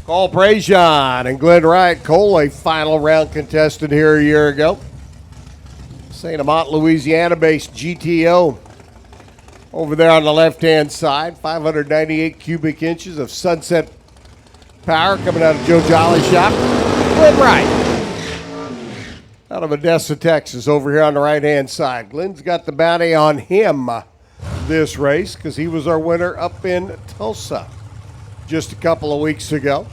Speaker 1: Cole Prejean and Glenn Wright. Cole, a final round contestant here a year ago. St. Amant, Louisiana-based GTO. Over there on the left-hand side, 598 cubic inches of sunset power coming out of Joe Jolly's shop. Glenn Wright out of Odessa, Texas, over here on the right-hand side. Glenn's got the bounty on him this race because he was our winner up in Tulsa just a couple of weeks ago.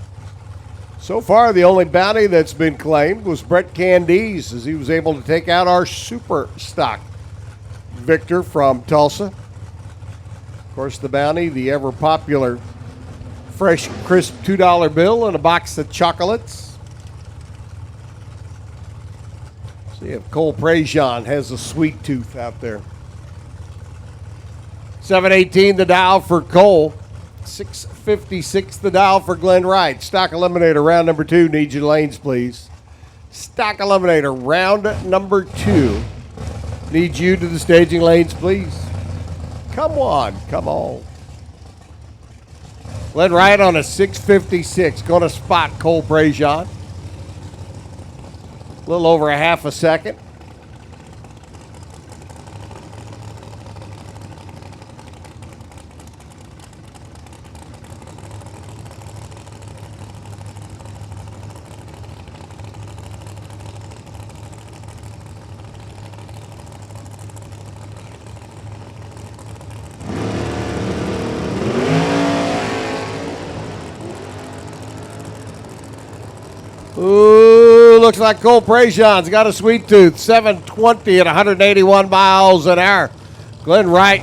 Speaker 1: So far, the only bounty that's been claimed was Brett Candies as he was able to take out our super stock victor from Tulsa. Of course, the bounty, the ever-popular fresh, crisp $2 bill and a box of chocolates. See if Cole Prejean has a sweet tooth out there. 718 the dial for Cole. 656 the dial for Glenn Wright. Stock Eliminator, round number 2. Need your lanes, please. Stock Eliminator, round number 2. Need you to the staging lanes, please. Come on, come on. Glenn Wright on a 656. Going to spot Cole Prejean. A little over a half a second. Ooh, looks like Cole Prejean's got a sweet tooth. 720 at 181 miles an hour. Glenn Wright,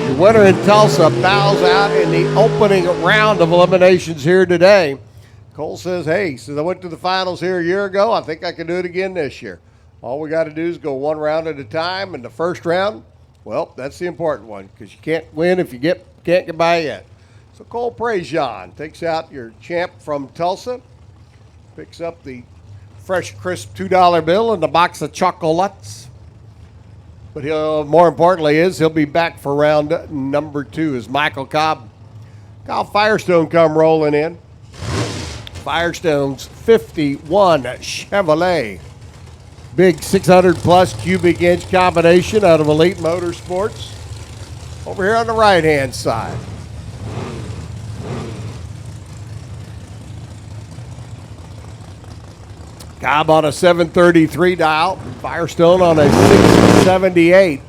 Speaker 1: your winner in Tulsa, bows out in the opening round of eliminations here today. Cole says, hey, since I went to the finals here a year ago, I think I can do it again this year. All we got to do is go one round at a time. And the first round, well, that's the important one because you can't win if you can't get by yet. So Cole Prejean takes out your champ from Tulsa. Picks up the fresh, crisp $2 bill and the box of chocolates. But more importantly he'll be back for round number 2 as Michael Kyle Firestone come rolling in. Firestone's 51 Chevrolet. Big 600-plus cubic inch combination out of Elite Motorsports. Over here on the right-hand side. Cobb on a 733 dial. Firestone on a 678.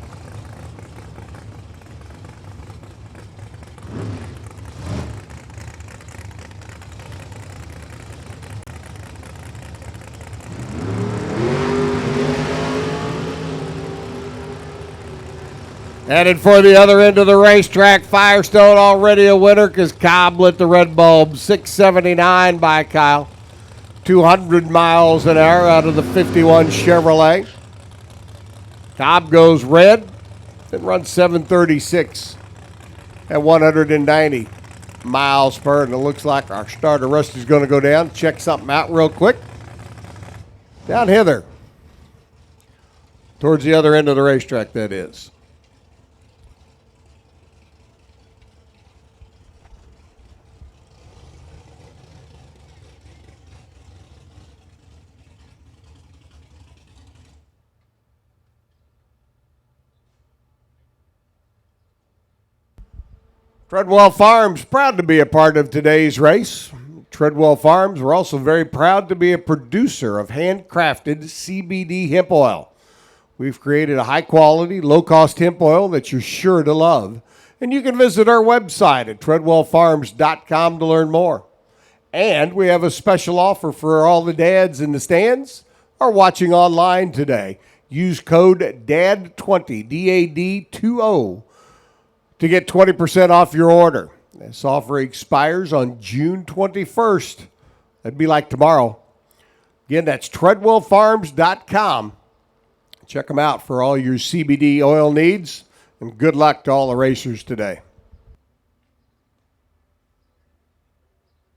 Speaker 1: Headed for the other end of the racetrack. Firestone already a winner because Cobb lit the red bulb. 679 by Kyle. 200 miles an hour out of the 51 Chevrolet. Cobb goes red, then runs 736 at 190 miles per hour. And it looks like our starter Rusty's going to go down. Check something out real quick. Down hither. Towards the other end of the racetrack, that is. Treadwell Farms, proud to be a part of today's race. Treadwell Farms, we're also very proud to be a producer of handcrafted CBD hemp oil. We've created a high-quality, low-cost hemp oil that you're sure to love. And you can visit our website at treadwellfarms.com to learn more. And we have a special offer for all the dads in the stands or watching online today. Use code DAD20, DAD20, to get 20% off your order. This offer expires on June 21st. That'd be like tomorrow. Again, that's treadwellfarms.com. Check them out for all your CBD oil needs, and good luck to all the racers today.